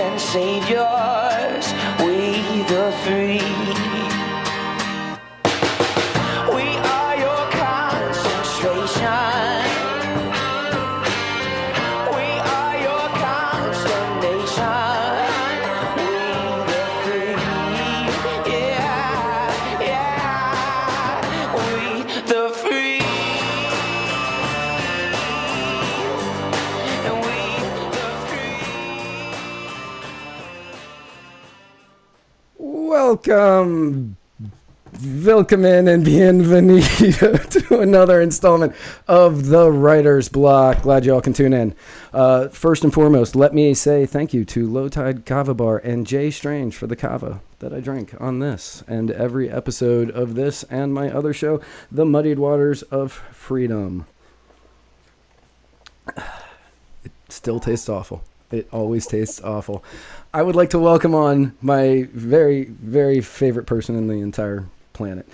and saviors, we the free. We are your concentration. We are your constellation. We the free. Yeah, yeah. We the free. And we the free. Welcome in and bienvenido to another installment of the Writer's Block. Glad you all can tune in. First and foremost, let me say thank you to Low Tide Kava Bar and Jay Strange for the kava that I drink on this and every episode of this and my other show, The Muddied Waters of Freedom. It still tastes awful. It always tastes awful. I would like to welcome on my very, very favorite person in the entire planet.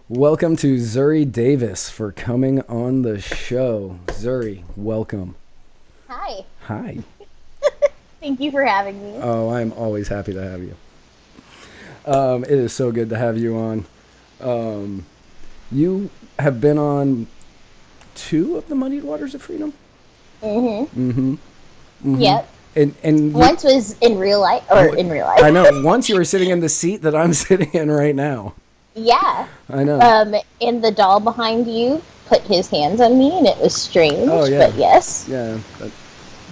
Welcome to Zuri Davis for coming on the show. Zuri, welcome. Hi. Hi. Thank you for having me. Oh, I'm always happy to have you. It is so good to have you on. You have been on 2 of the Muddied Waters of Freedom? Yep. And Once was in real life, in real life. I know. Once you were sitting in the seat that I'm sitting in right now. Yeah. I know. And the doll behind you put his hands on me, and it was strange. Oh, yeah. But yes. Yeah.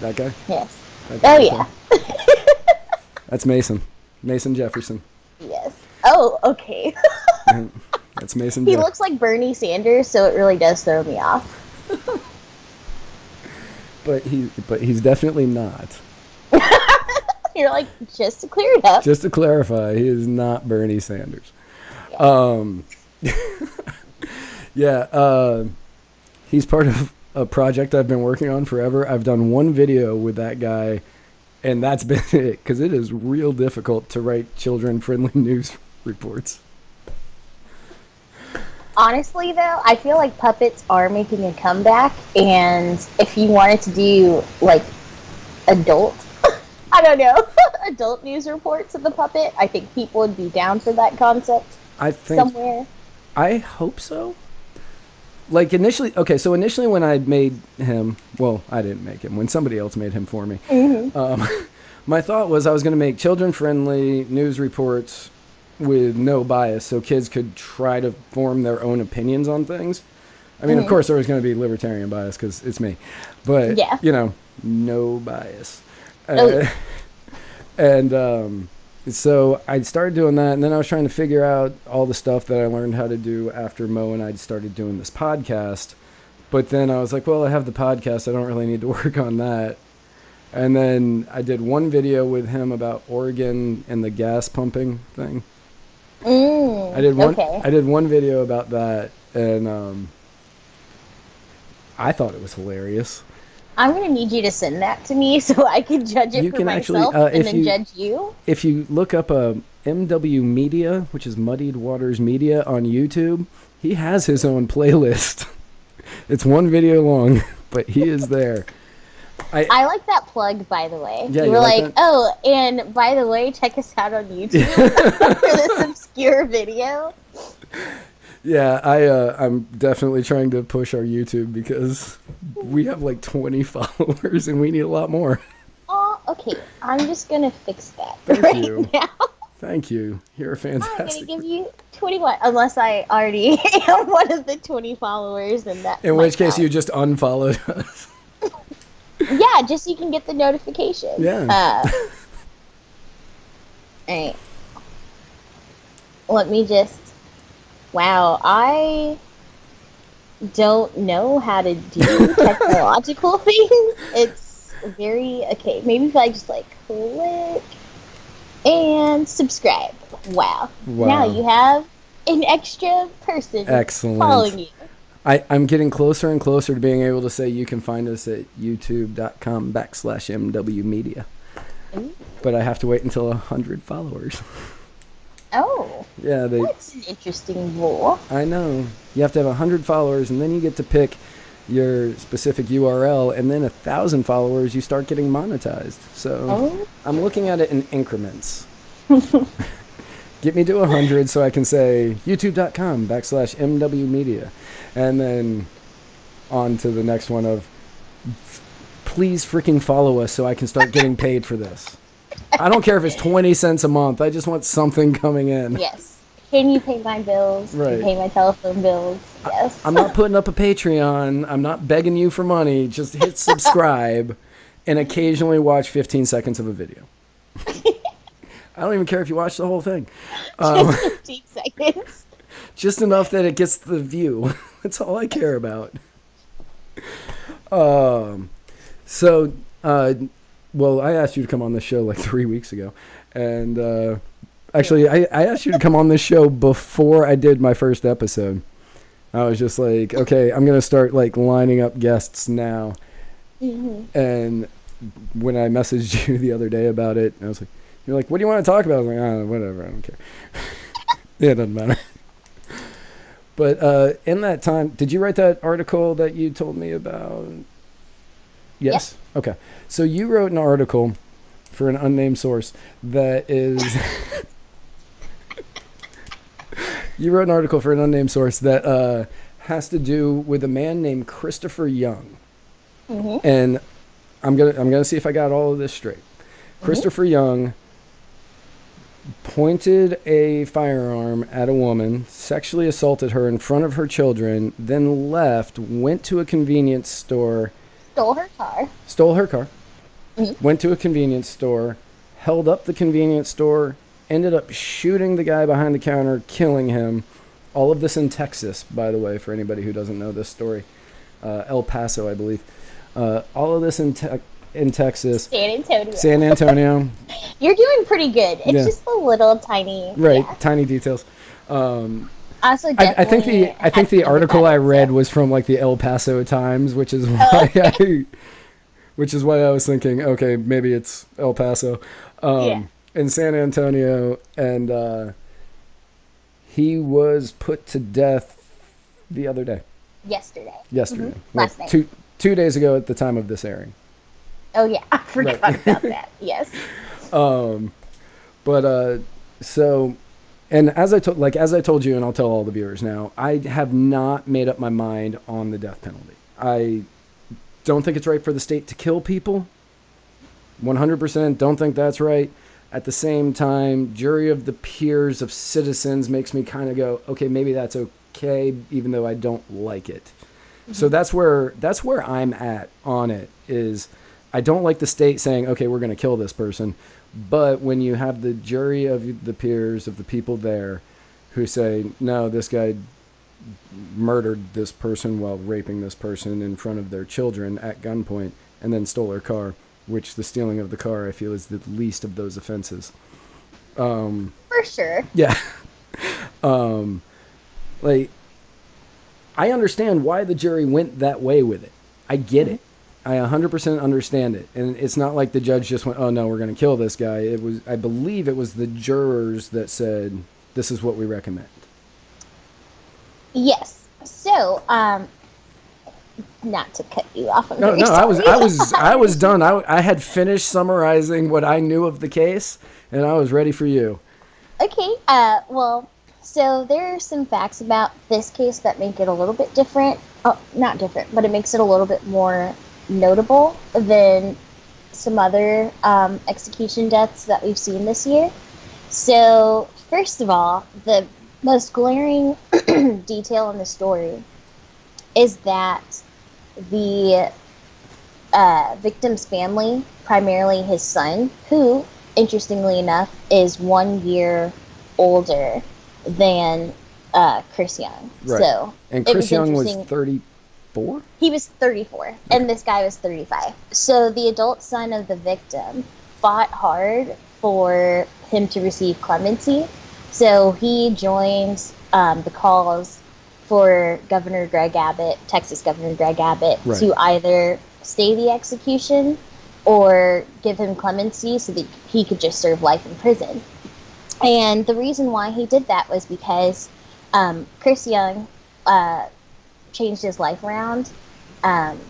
That guy? Yes. That guy Oh, right yeah. there. That's Mason. Mason Jefferson. Yes. Oh, okay. That's Mason He Jeff. looks like Bernie Sanders, so it really does throw me off. But he's definitely not. You're like, just to clear it up. Just to clarify, he is not Bernie Sanders. Yeah. He's part of a project I've been working on forever. I've done one video with that guy, and that's been it, because it is real difficult to write children-friendly news reports. Honestly, though, I feel like puppets are making a comeback, and if you wanted to do, like, adult, I don't know, adult news reports of the puppet, I think people would be down for that concept somewhere. I hope so. Like, initially when I made him, well, I didn't make him, when somebody else made him for me, my thought was I was going to make children-friendly news reports with no bias, so kids could try to form their own opinions on things. I mean, of course, there was going to be libertarian bias because it's me, but Yeah. No bias. Oh. And so I started doing that, and then I was trying to figure out all the stuff that I learned how to do after Mo and I started doing this podcast. But then I was like, well, I have the podcast. I don't really need to work on that. And then I did one video with him about Oregon and the gas pumping thing. I did one video about that, and I thought it was hilarious. I'm going to need you to send that to me so I can judge it for myself and then judge you. If you look up MW Media, which is Muddied Waters Media on YouTube, he has his own playlist. It's one video long, but he is there. I like that plug, by the way. Yeah, you were like, that? oh, and by the way, check us out on YouTube for this obscure video. Yeah, I'm definitely trying to push our YouTube because we have like 20 followers and we need a lot more. Oh, okay. I'm just going to fix that Thank you. now. Thank you. You're fantastic. I'm going to give you 21, unless I already am one of the 20 followers. And that In which case you just unfollowed us. Yeah, just so you can get the notification. Yeah. Alright. Let me just... Wow, I don't know how to do technological things. It's very... Okay, maybe if I just, like, click and subscribe. Wow. Now you have an extra person following you. I'm getting closer and closer to being able to say you can find us at youtube.com/MWmedia. Ooh. But I have to wait until 100 followers. Oh. Yeah, that's an interesting rule. I know. You have to have 100 followers, and then you get to pick your specific URL, and then 1,000 followers, you start getting monetized. So Oh. I'm looking at it in increments. Get me to 100 so I can say youtube.com/MW Media. And then on to the next one of, please freaking follow us so I can start getting paid for this. I don't care if it's 20 cents a month. I just want something coming in. Yes. Can you pay my bills? Right. Can you pay my telephone bills? Yes. I'm not putting up a Patreon. I'm not begging you for money. Just hit subscribe and occasionally watch 15 seconds of a video. I don't even care if you watch the whole thing. Just 15 seconds. Just enough that it gets the view. That's all I care about. Well, I asked you to come on this show like 3 weeks ago. And actually, I asked you to come on this show before I did my first episode. I was just like, okay, I'm going to start like lining up guests now. Mm-hmm. And when I messaged you the other day about it, I was like, you're like, what do you want to talk about? I was like, whatever, I don't care. It doesn't matter. But in that time, did you write that article that you told me about? Yes? Yeah. Okay. So you wrote an article for an unnamed source that is... You wrote an article for an unnamed source that has to do with a man named Christopher Young. Mm-hmm. And I'm gonna see if I got all of this straight. Mm-hmm. Christopher Young pointed a firearm at a woman, sexually assaulted her in front of her children, then left, went to a convenience store. Stole her car. Mm-hmm. Went to a convenience store, held up the convenience store, ended up shooting the guy behind the counter, killing him. All of this in Texas, by the way, for anybody who doesn't know this story. El Paso, I believe. All of this in Texas. San Antonio. You're doing pretty good. It's just a little tiny. Right, yeah. tiny details. Also, I think the article I read was from like the El Paso Times, which is why I was thinking, okay, maybe it's El Paso. In San Antonio, and he was put to death the other day. Yesterday. Mm-hmm. Last night. 2 days ago at the time of this airing. Oh yeah, I forgot about that. Yes. So, and as I told you, and I'll tell all the viewers now, I have not made up my mind on the death penalty. I don't think it's right for the state to kill people. 100% don't think that's right. At the same time, jury of the peers of citizens makes me kind of go, okay, maybe that's okay, even though I don't like it. Mm-hmm. So that's where I'm at on it, is I don't like the state saying, okay, we're going to kill this person. But when you have the jury of the peers of the people there who say, no, this guy murdered this person while raping this person in front of their children at gunpoint and then stole their car, which the stealing of the car, I feel, is the least of those offenses. For sure. Yeah. Like, I understand why the jury went that way with it. I get it. I 100% understand it. And it's not like the judge just went, oh, no, we're going to kill this guy. I believe it was the jurors that said, this is what we recommend. Yes. So, not to cut you off. No, I was done. I had finished summarizing what I knew of the case, and I was ready for you. Okay. Well, so there are some facts about this case that make it a little bit different. Oh, not different, but it makes it a little bit more notable than some other execution deaths that we've seen this year. So, first of all, the most glaring detail in the story is that the victim's family, primarily his son, who, interestingly enough, is 1 year older than Chris Young. Right. So, and Chris Young was 34? He was 34, and this guy was 35. So the adult son of the victim fought hard for him to receive clemency. So he joins the calls for Governor Greg Abbott, Texas Governor Greg Abbott, right, to either stay the execution or give him clemency so that he could just serve life in prison. And the reason why he did that was because Chris Young changed his life around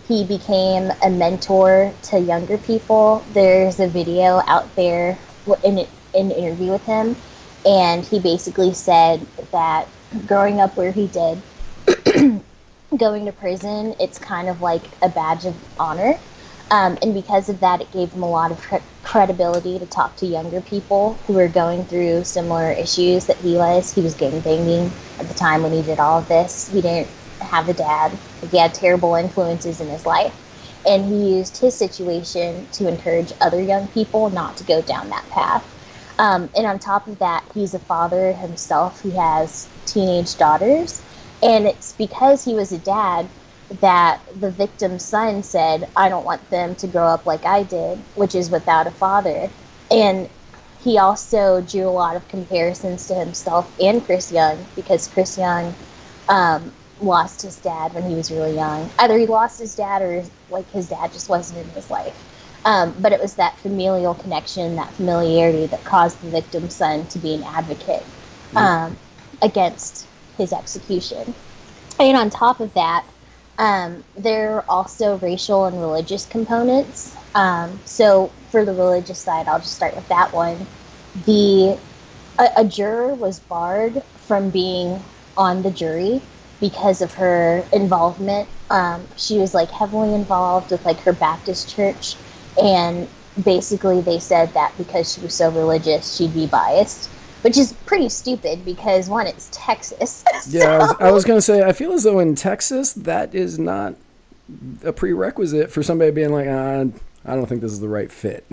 He became a mentor to younger people. There's a video out there in an interview with him, and he basically said that growing up where he did, going to prison, it's kind of like a badge of honor. And because of that, it gave him a lot of credibility to talk to younger people who were going through similar issues that he was. He was gangbanging at the time when he did all of this. He didn't have a dad. He had terrible influences in his life. And he used his situation to encourage other young people not to go down that path. And on top of that, he's a father himself. He has teenage daughters. And it's because he was a dad that the victim's son said, I don't want them to grow up like I did, which is without a father. And he also drew a lot of comparisons to himself and Chris Young, because Chris Young lost his dad when he was really young. Either he lost his dad or like his dad just wasn't in his life. But it was that familial connection, that familiarity that caused the victim's son to be an advocate against his execution. And on top of that, there are also racial and religious components. So for the religious side, I'll just start with that one. A juror was barred from being on the jury because of her involvement. She was like heavily involved with like her Baptist church, and basically they said that because she was so religious, she'd be biased. Which is pretty stupid because, one, it's Texas. Yeah, I was going to say, I feel as though in Texas, that is not a prerequisite for somebody being like, I don't think this is the right fit.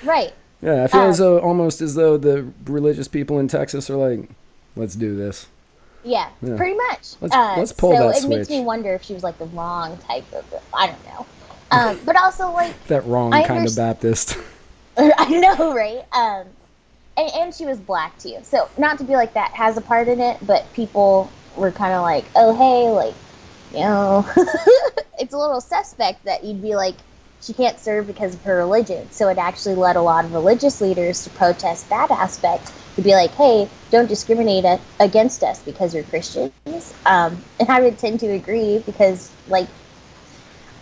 Right. Yeah, I feel as though, almost as though the religious people in Texas are like, let's do this. Yeah, pretty much. Let's pull that switch. So it makes me wonder if she was like the wrong type of, I don't know. But also like... that wrong kind of Baptist. I know, right? And she was black too, so not to be like that has a part in it, but people were kind of like, oh hey, like, you know, it's a little suspect that you'd be like, she can't serve because of her religion. So it actually led a lot of religious leaders to protest that aspect, to be like, hey, don't discriminate against us because you're Christians. And I would tend to agree, because like,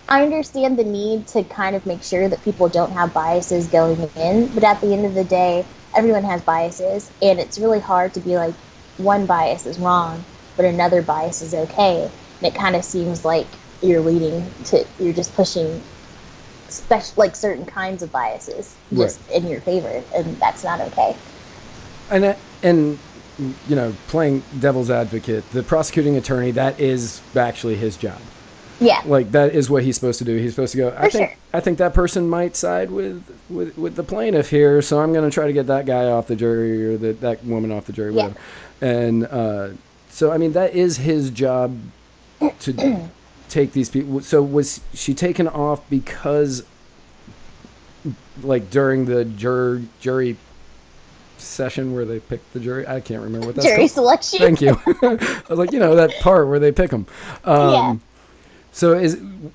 I understand the need to kind of make sure that people don't have biases going in, but at the end of the day, everyone has biases, and it's really hard to be like, one bias is wrong, but another bias is okay. And it kind of seems like you're just pushing like certain kinds of biases just in your favor, and that's not okay. And you know, playing devil's advocate, the prosecuting attorney, that is actually his job. Yeah. Like, that is what he's supposed to do. He's supposed to go, I think that person might side with the plaintiff here, so I'm going to try to get that guy off the jury, or that woman off the jury, whatever. And so, I mean, that is his job to take these people. So was she taken off because, like, during the jury session where they picked the jury? I can't remember what that's jury called. Selection. Thank you. I was like, you know, that part where they pick them. Yeah. So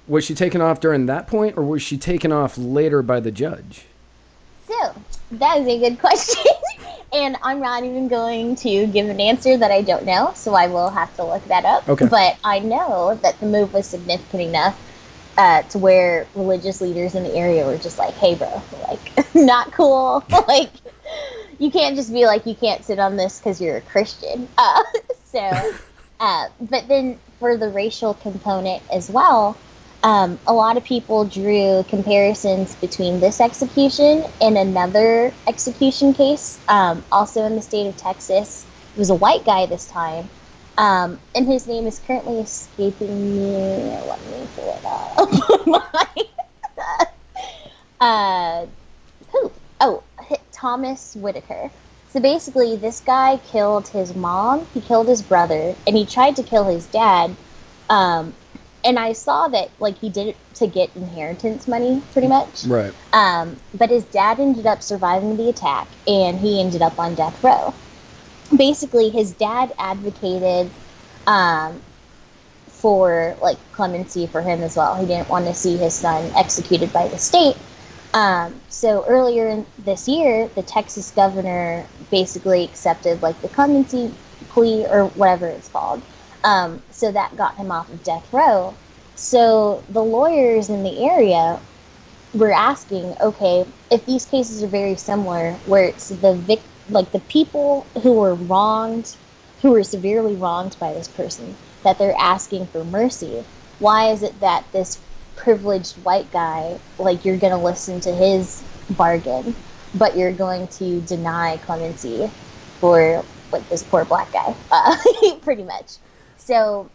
was she taken off during that point, or was she taken off later by the judge? So, that is a good question. And I'm not even going to give an answer that I don't know, so I will have to look that up. Okay. But I know that the move was significant enough to where religious leaders in the area were just like, hey, bro, like, not cool. Like, you can't just be like, you can't sit on this because you're a Christian. But then for the racial component as well, a lot of people drew comparisons between this execution and another execution case, also in the state of Texas. It was a white guy this time, and his name is currently escaping me. Let me pull it up. Thomas Whitaker. So basically, this guy killed his mom, he killed his brother, and he tried to kill his dad. And I saw that, like, he did it to get inheritance money, pretty much. Right. But his dad ended up surviving the attack, and he ended up on death row. Basically, his dad advocated for, like, clemency for him as well. He didn't want to see his son executed by the state. So earlier in this year, the Texas governor basically accepted, like, the clemency plea, or whatever it's called. So that got him off of death row. So the lawyers in the area were asking, okay, if these cases are very similar, where it's like the people who were wronged, who were severely wronged by this person, that they're asking for mercy, why is it that this privileged white guy, like, you're going to listen to his bargain, but you're going to deny clemency for, like, this poor black guy, pretty much. So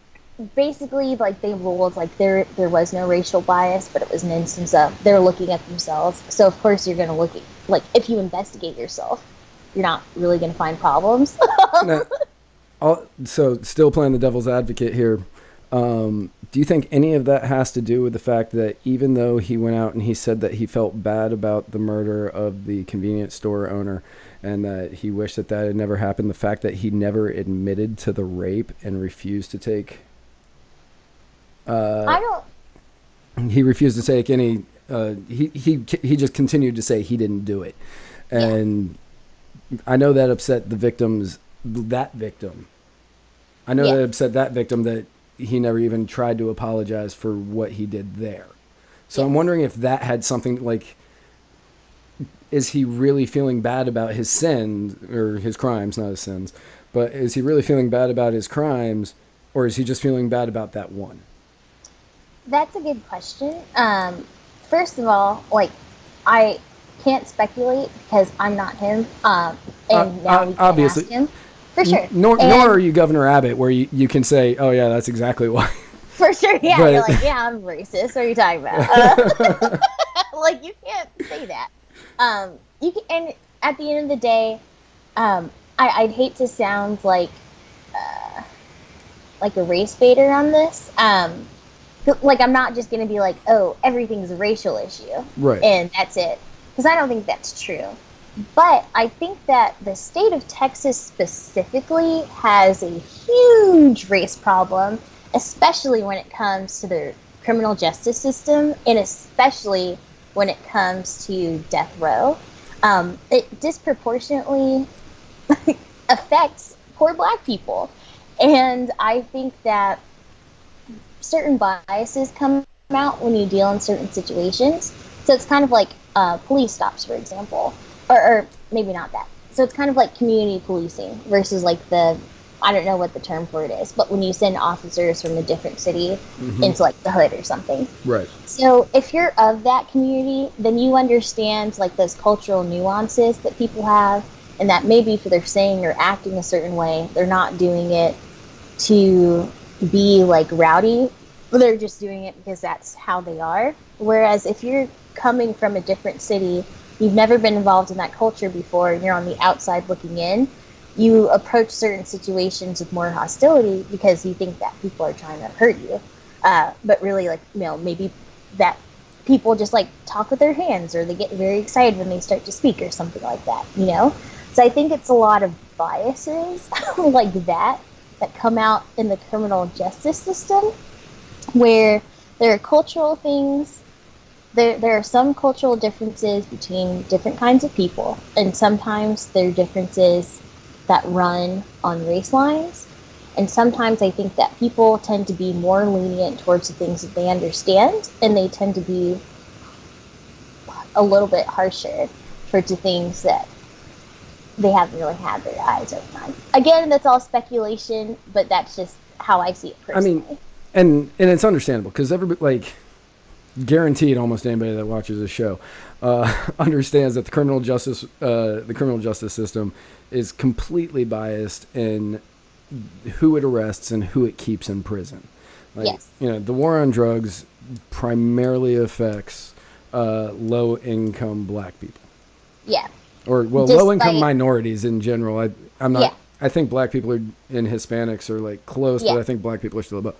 basically, like, they ruled, like, there was no racial bias, but it was an instance of they're looking at themselves. So of course you're going to look at, like, if you investigate yourself, you're not really going to find problems. Now, so still playing the devil's advocate here. Do you think any of that has to do with the fact that even though he went out and he said that he felt bad about the murder of the convenience store owner and that he wished that that had never happened, the fact that he never admitted to the rape and refused to take... I don't... He refused to take any... He just continued to say he didn't do it. And I know that upset the victims... That victim. I know that upset that victim that he never even tried to apologize for what he did there. So I'm wondering if that had something, like, is he really feeling bad about his sins, or his crimes, not his sins, but is he really feeling bad about his crimes, or is he just feeling bad about that one? That's a good question. First of all, like, I can't speculate because I'm not him. And now we can obviously ask him. For sure. Nor are you Governor Abbott, where you can say, oh yeah, that's exactly why. For sure, yeah. But, you're like, yeah, I'm racist. What are you talking about? Like, you can't say that. You can, and at the end of the day, I'd hate to sound like a race baiter on this. Like, I'm not just going to be like, oh, everything's a racial issue. Right. And that's it. Because I don't think that's true. But I think that the state of Texas specifically has a huge race problem, especially when it comes to the criminal justice system, and especially when it comes to death row. It disproportionately affects poor black people. And I think that certain biases come out when you deal in certain situations. So it's kind of like police stops, for example. Or maybe not that. So it's kind of like community policing versus like I don't know what the term for it is, but when you send officers from a different city into like the hood or something. Right. So if you're of that community, then you understand like those cultural nuances that people have, and that maybe if they're saying or acting a certain way, they're not doing it to be like rowdy, they're just doing it because that's how they are. Whereas if you're coming from a different city, you've never been involved in that culture before, and you're on the outside looking in, you approach certain situations with more hostility because you think that people are trying to hurt you. But really, like, you know, maybe that people just like talk with their hands, or they get very excited when they start to speak or something like that, you know? So I think it's a lot of biases like that come out in the criminal justice system, where there are cultural things. There are some cultural differences between different kinds of people, and sometimes there are differences that run on race lines. And sometimes I think that people tend to be more lenient towards the things that they understand, and they tend to be a little bit harsher for the things that they haven't really had their eyes open on. Again, that's all speculation, but that's just how I see it personally. I mean, and it's understandable because everybody, like, guaranteed almost anybody that watches this show understands that the criminal justice system is completely biased in who it arrests and who it keeps in prison. Like, yes. You know, the war on drugs primarily affects low-income black people. Yeah. Or, well, low-income minorities in general. I'm not. Yeah. I think black people and Hispanics are like close, but I think black people are still above.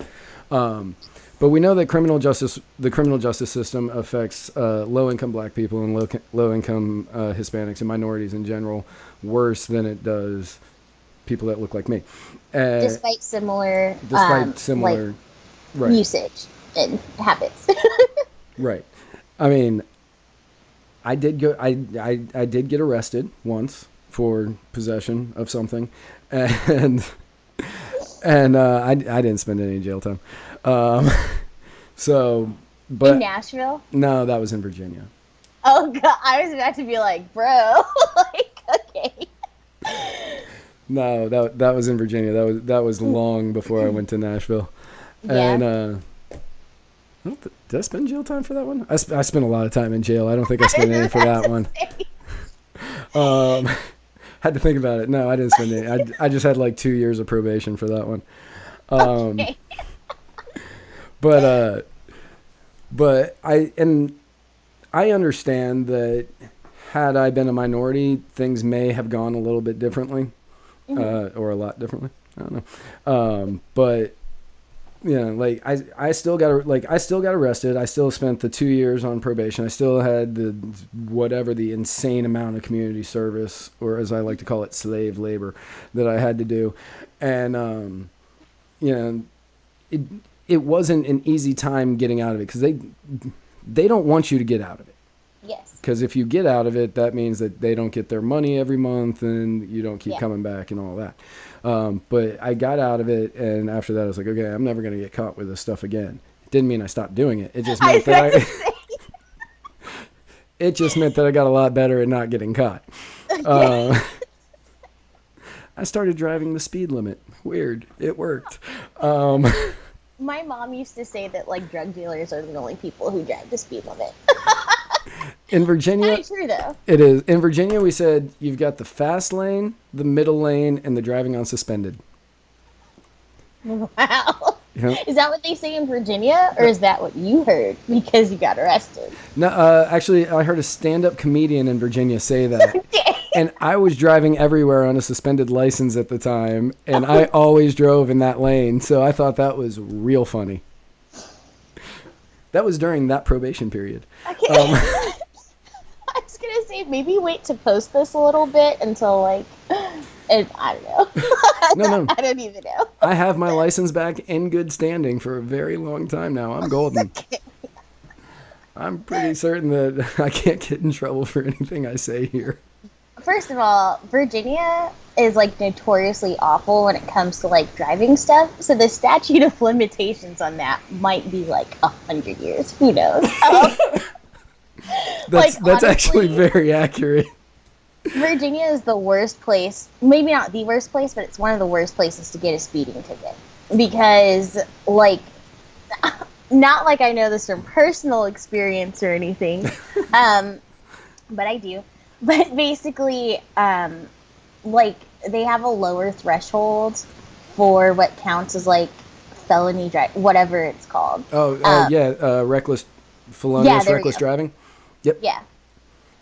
But we know that the criminal justice system affects low-income black people and low-income Hispanics and minorities in general worse than it does people that look like me. Despite similar right. usage and habits. Right. I mean, I did get arrested once for possession of something, and I didn't spend any jail time. So, In but Nashville? no, that was in Virginia. Oh god, I was about to be like, bro, like, okay. No, that was in Virginia. That was long before I went to Nashville. Yeah. And did I spend jail time for that one? I spent a lot of time in jail. I don't think I spent any for that one. Had to think about it. No, I didn't spend any. I just had like 2 years of probation for that one. Okay. But I understand that had I been a minority, things may have gone a little bit differently, or a lot differently. I don't know. But like I still got arrested. I still spent the 2 years on probation. I still had the insane amount of community service, or as I like to call it, slave labor, that I had to do, and it wasn't an easy time getting out of it, because they don't want you to get out of it. Yes. Because if you get out of it, that means that they don't get their money every month, and you don't keep Yeah. coming back and all that. But I got out of it, and after that, I was like, okay, I'm never going to get caught with this stuff again. It didn't mean I stopped doing it. It just meant it just meant that I got a lot better at not getting caught. I started driving the speed limit. Weird. It worked. My mom used to say that like drug dealers are the only people who drive the speed limit. In Virginia, Not true though. it is. In Virginia, we said you've got the fast lane, the middle lane, and the driving on suspended. Wow. Yeah. Is that what they say in Virginia, or is that what you heard because you got arrested? No, actually, I heard a stand-up comedian in Virginia say that. Okay. And I was driving everywhere on a suspended license at the time, and I always drove in that lane, so I thought that was real funny. That was during that probation period. Okay. I was gonna say maybe wait to post this a little bit until like, I don't know. No. I don't even know. I have my license back in good standing for a very long time now. I'm golden. I'm pretty certain that I can't get in trouble for anything I say here. First of all, Virginia is like notoriously awful when it comes to like driving stuff. So the statute of limitations on that might be like 100 years. Who knows? That's honestly, actually very accurate. Virginia is the worst place. Maybe not the worst place, but it's one of the worst places to get a speeding ticket because, like, not like I know this from personal experience or anything, but I do. But basically, like, they have a lower threshold for what counts as, like, felony drive, whatever it's called. Felonious reckless driving. Yep. Yeah.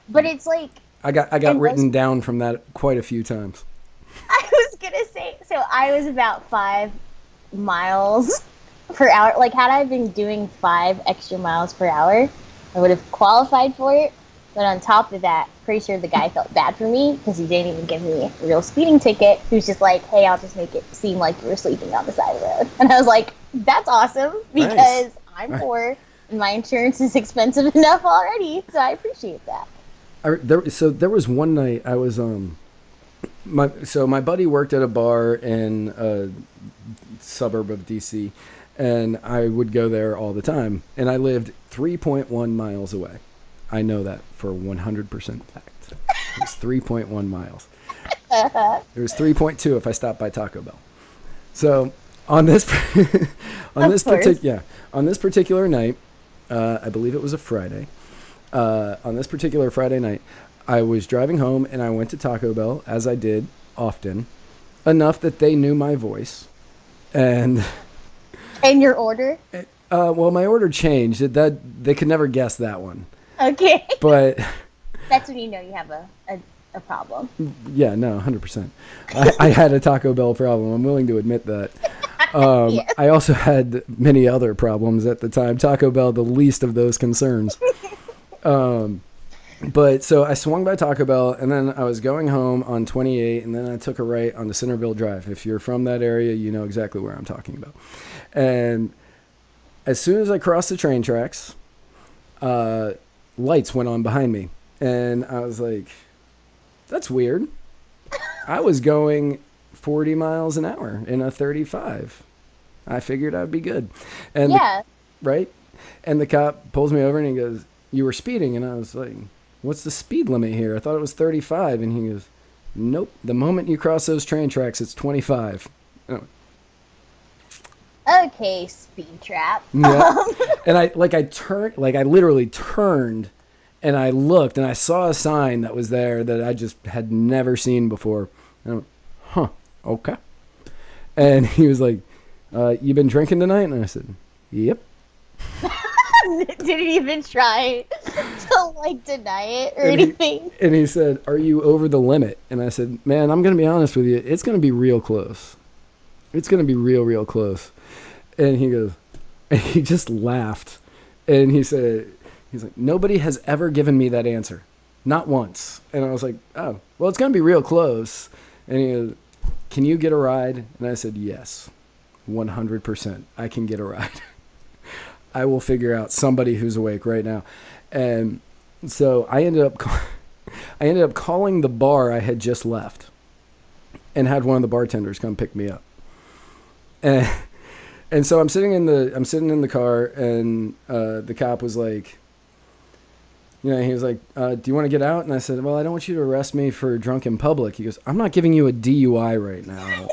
But it's like... I got written down from that quite a few times. I was going to say, so I was about 5 miles per hour. Like, had I been doing 5 extra miles per hour, I would have qualified for it. But on top of that, pretty sure the guy felt bad for me because he didn't even give me a real speeding ticket. He was just like, hey, I'll just make it seem like you were sleeping on the side of the road. And I was like, that's awesome because Nice. I'm poor and my insurance is expensive enough already. So I appreciate that. There was one night I was my buddy worked at a bar in a suburb of DC, and I would go there all the time, and I lived 3.1 miles away. I know that for 100% fact. It was 3.1 miles. It was 3.2 if I stopped by Taco Bell. So on this particular night, I believe it was a Friday. On this particular Friday night, I was driving home and I went to Taco Bell, as I did often, enough that they knew my voice. And your order? well, my order changed. That they could never guess that one. Okay. But That's when you know you have a problem. yeah, no, 100%. I had a Taco Bell problem. I'm willing to admit that. Yes. I also had many other problems at the time. Taco Bell, the least of those concerns. But so I swung by Taco Bell, and then I was going home on 28, and then I took a right onto Centerville Drive. If you're from that area, you know exactly where I'm talking about. And as soon as I crossed the train tracks, lights went on behind me, and I was like, that's weird. I was going 40 miles an hour in a 35. I figured I'd be good. And Yeah. right? And the cop pulls me over and he goes, "You were speeding." And I was like, "What's the speed limit here? I thought it was 35. And he goes, "Nope. The moment you cross those train tracks, it's 25. And I went, Okay, speed trap. yeah. And I literally turned and I looked and I saw a sign that was there that I just had never seen before. And I went, "Huh, okay." And he was like, "You been drinking tonight?" And I said, "Yep." Didn't even try to like deny it or anything. And he said, "Are you over the limit?" And I said, "Man, I'm going to be honest with you. It's going to be real close. It's going to be real close." And he goes, and he just laughed. And he said, he's like, "Nobody has ever given me that answer. Not once." And I was like, "Oh, well, it's going to be real close." And he goes, "Can you get a ride?" And I said, "Yes, 100%. I can get a ride. I will figure out somebody who's awake right now." And so I ended up calling the bar I had just left and had one of the bartenders come pick me up. And so I'm sitting in the car, and the cop was like, he was like, "Do you want to get out?" And I said, "Well, I don't want you to arrest me for drunk in public." He goes, "I'm not giving you a DUI right now.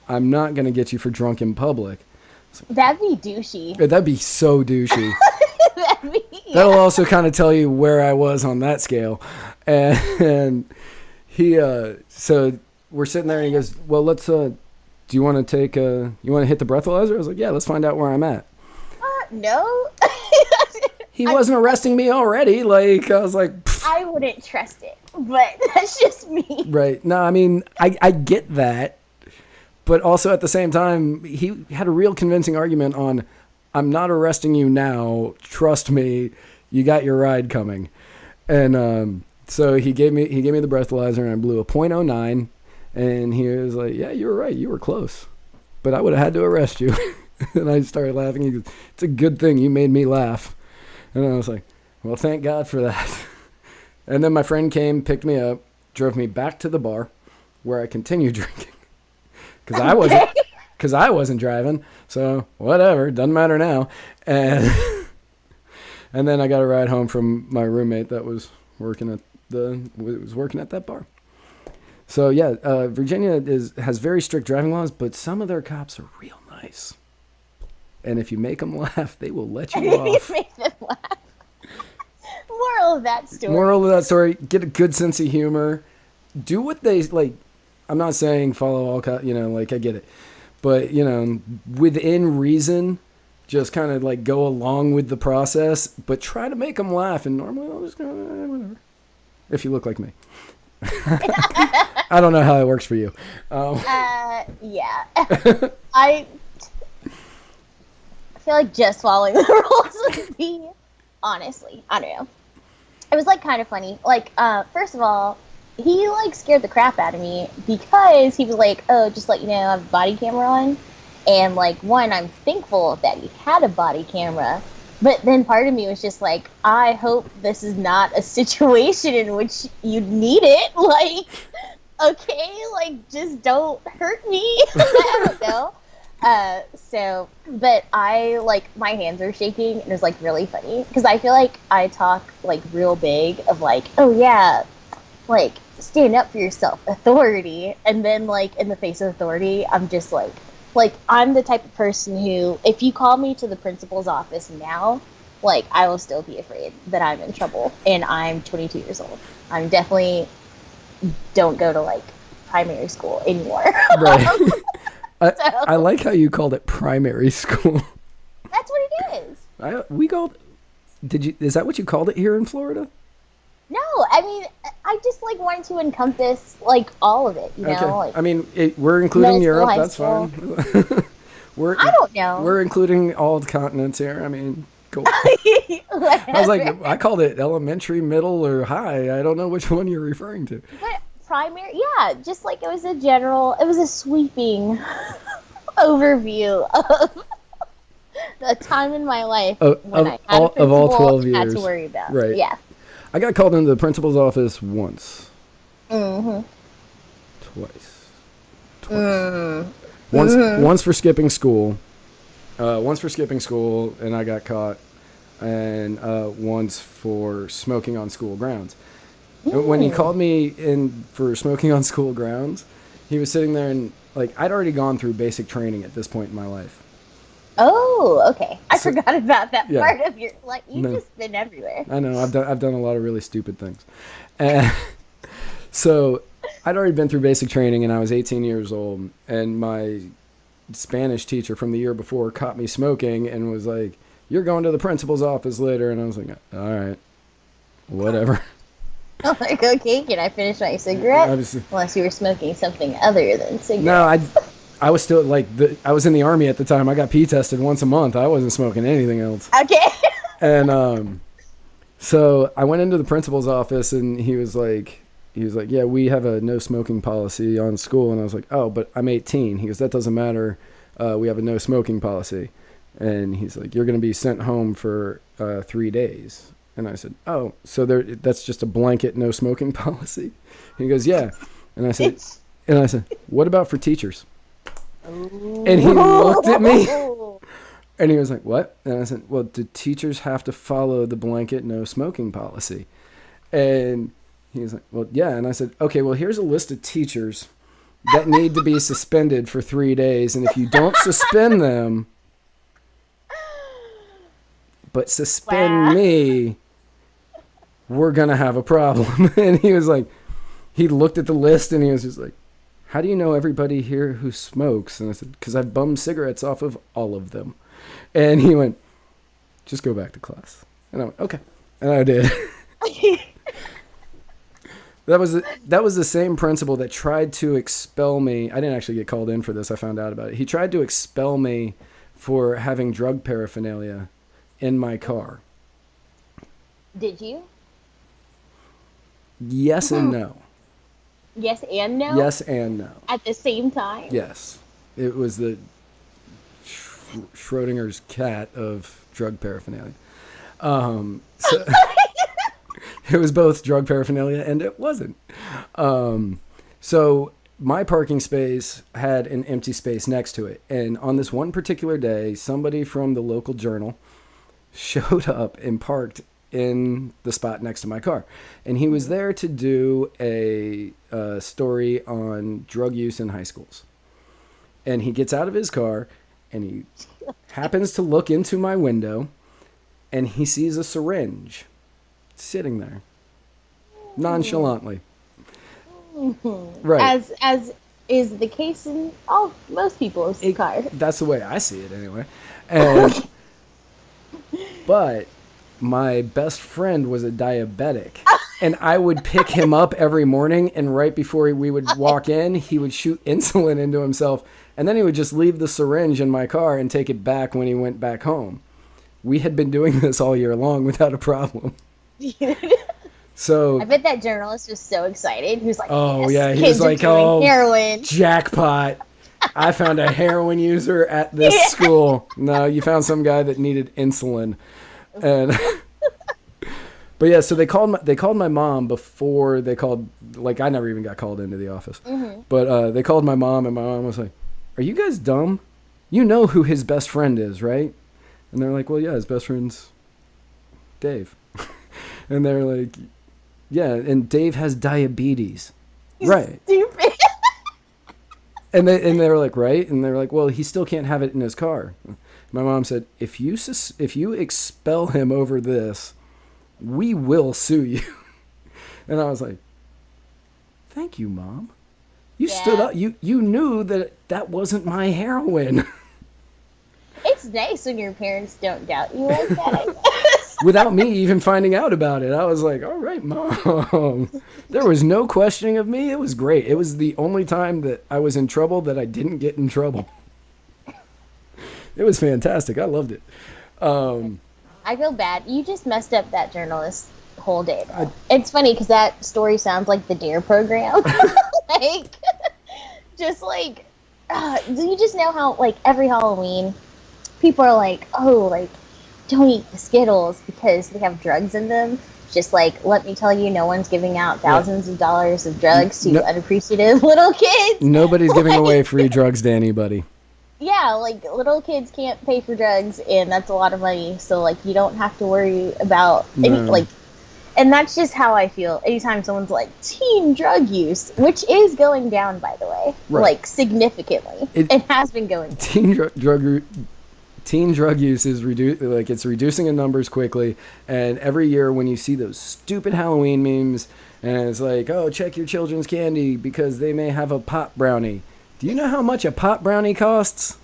I'm not going to get you for drunk in public." That'd be douchey. That'd be so douchey. Yeah. That'll also kind of tell you where I was on that scale. And he, so we're sitting there and he goes, "Well, let's, do you want to you want to hit the breathalyzer?" I was like, "Yeah, let's find out where I'm at." No. He wasn't arresting me already. Like, I was like, pfft. I wouldn't trust it, but that's just me. Right. No, I mean, I get that. But also at the same time, he had a real convincing argument on, "I'm not arresting you now. Trust me. You got your ride coming." And so he gave me the breathalyzer, and I blew a .09. And he was like, "Yeah, you were right. You were close. But I would have had to arrest you." And I started laughing. He goes, "It's a good thing you made me laugh." And I was like, "Well, thank God for that." And then my friend came, picked me up, drove me back to the bar where I continued drinking. Because I wasn't driving. So whatever. Doesn't matter now. And then I got a ride home from my roommate that was working at that bar. So yeah, Virginia has very strict driving laws, but some of their cops are real nice. And if you make them laugh, they will let you off. You make them laugh. Moral of that story. Get a good sense of humor. Do what they like. I'm not saying follow all cops, like I get it. But, within reason, just kind of like go along with the process, but try to make them laugh. And normally I'll just go, whatever. If you look like me. I don't know how it works for you. Yeah. I feel like just following the rules would be, honestly, I don't know. It was like kind of funny. Like, first of all, he like scared the crap out of me because he was like, "Oh, just let you know, I have a body camera on." And like, one, I'm thankful that he had a body camera. But then part of me was just like, I hope this is not a situation in which you need it. Like, okay, like, just don't hurt me. I don't know. But I, like, my hands are shaking, and it was, like, really funny. Because I feel like I talk, like, real big of, like, "Oh, yeah, like, stand up for yourself, authority." And then, like, in the face of authority, I'm just, like, I'm the type of person who, if you call me to the principal's office now, like, I will still be afraid that I'm in trouble. And I'm 22 years old. I'm definitely don't go to, like, primary school anymore. Right. I like how you called it primary school. That's what it is. Is that what you called it here in Florida? No, I mean, I just, like, wanted to encompass, like, all of it, you know? Okay. Like, I mean, we're including middle Europe, school, that's high fine. I don't know. We're including all the continents here. I mean, cool. I was like, I called it elementary, middle, or high. I don't know which one you're referring to. But primary, yeah, just like it was a sweeping overview of the time in my life when I had a principal of all 12 years. had to worry about. Right. Yeah. I got called into the principal's office once. Mm-hmm. Twice. Mm-hmm. Once for skipping school. And I got caught. and once for smoking on school grounds. When he called me in for smoking on school grounds, he was sitting there and, like, I'd already gone through basic training at this point in my life. Oh, okay. I forgot about that yeah. part of your, like, you've No. just been everywhere. I know, I've done a lot of really stupid things. And so I'd already been through basic training, and I was 18 years old, and my Spanish teacher from the year before caught me smoking and was like, "You're going to the principal's office later." And I was like, "All right, whatever." I'm like, okay, can I finish my cigarette? Unless you were smoking something other than cigarettes. No, I was still, like, I was in the Army at the time. I got pee tested once a month. I wasn't smoking anything else. Okay. And so I went into the principal's office, and he was like, "Yeah, we have a no smoking policy on school." And I was like, "Oh, but I'm 18. He goes, "That doesn't matter. We have a no smoking policy." And he's like, "You're going to be sent home for 3 days." And I said, "Oh, so that's just a blanket no smoking policy?" He goes, "Yeah." And I said, "What about for teachers?" And he looked at me, and he was like, "What?" And I said, "Well, do teachers have to follow the blanket no smoking policy?" And he was like, "Well, yeah." And I said, "Okay, well, here's a list of teachers that need to be suspended for 3 days. And if you don't suspend them, but suspend me, we're going to have a problem." And he was like, he looked at the list, and he was just like, "How do you know everybody here who smokes?" And I said, "Because I've bummed cigarettes off of all of them." And he went, "Just go back to class." And I went, "Okay." And I did. That was the same principal that tried to expel me. I didn't actually get called in for this. I found out about it. He tried to expel me for having drug paraphernalia in my car. Did you? Yes and no. Yes and no? Yes and no. At the same time? Yes. It was the Schrodinger's cat of drug paraphernalia. So it was both drug paraphernalia and it wasn't. So my parking space had an empty space next to it. And on this one particular day, somebody from the local journal showed up and parked in the spot next to my car. And he was there to do a story on drug use in high schools. And he gets out of his car and he happens to look into my window and he sees a syringe sitting there nonchalantly. Right. As is the case in most people's cars. That's the way I see it anyway. And but my best friend was a diabetic, and I would pick him up every morning, and right before we would walk in, he would shoot insulin into himself, and then he would just leave the syringe in my car and take it back when he went back home. We had been doing this all year long without a problem. So I bet that journalist was so excited. He was like, "Oh, yes, yeah," he kids was like, are doing "Oh, heroin. Jackpot. I found a heroin user at this school." No, you found some guy that needed insulin. And but yeah, so they called my mom before they called, like, I never even got called into the office. Mm-hmm. But they called my mom, and my mom was like, "Are you guys dumb? You know who his best friend is, right?" And they're like, "Well, yeah, his best friend's Dave." And they're like, "Yeah, and Dave has diabetes." Right. Stupid. And they were like, "Right?" And they were like, "Well, he still can't have it in his car." My mom said, if you expel him over this, we will sue you." And I was like, "Thank you, Mom. You stood up. You knew that wasn't my heroin." It's nice when your parents don't doubt you like that, I guess. Without me even finding out about it. I was like, "All right, Mom." There was no questioning of me. It was great. It was the only time that I was in trouble that I didn't get in trouble. It was fantastic. I loved it. I feel bad. You just messed up that journalist's whole day. It's funny because that story sounds like the DARE program. Like, just like, do you just know how, like, every Halloween, people are like, "Oh, like, don't eat the Skittles because they have drugs in them." Just like, let me tell you, no one's giving out thousands of dollars of drugs to unappreciative little kids. Nobody's giving away free drugs to anybody. yeah, like little kids can't pay for drugs, and that's a lot of money. So like you don't have to worry about any, No. and that's just how I feel. Anytime someone's like teen drug use, which is going down, by the way, Right. like significantly, it has been going down. Teen drug use is it's reducing in numbers quickly, and every year when you see those stupid Halloween memes and it's like, oh, check your children's candy because they may have a pot brownie. Do you know how much a pot brownie costs?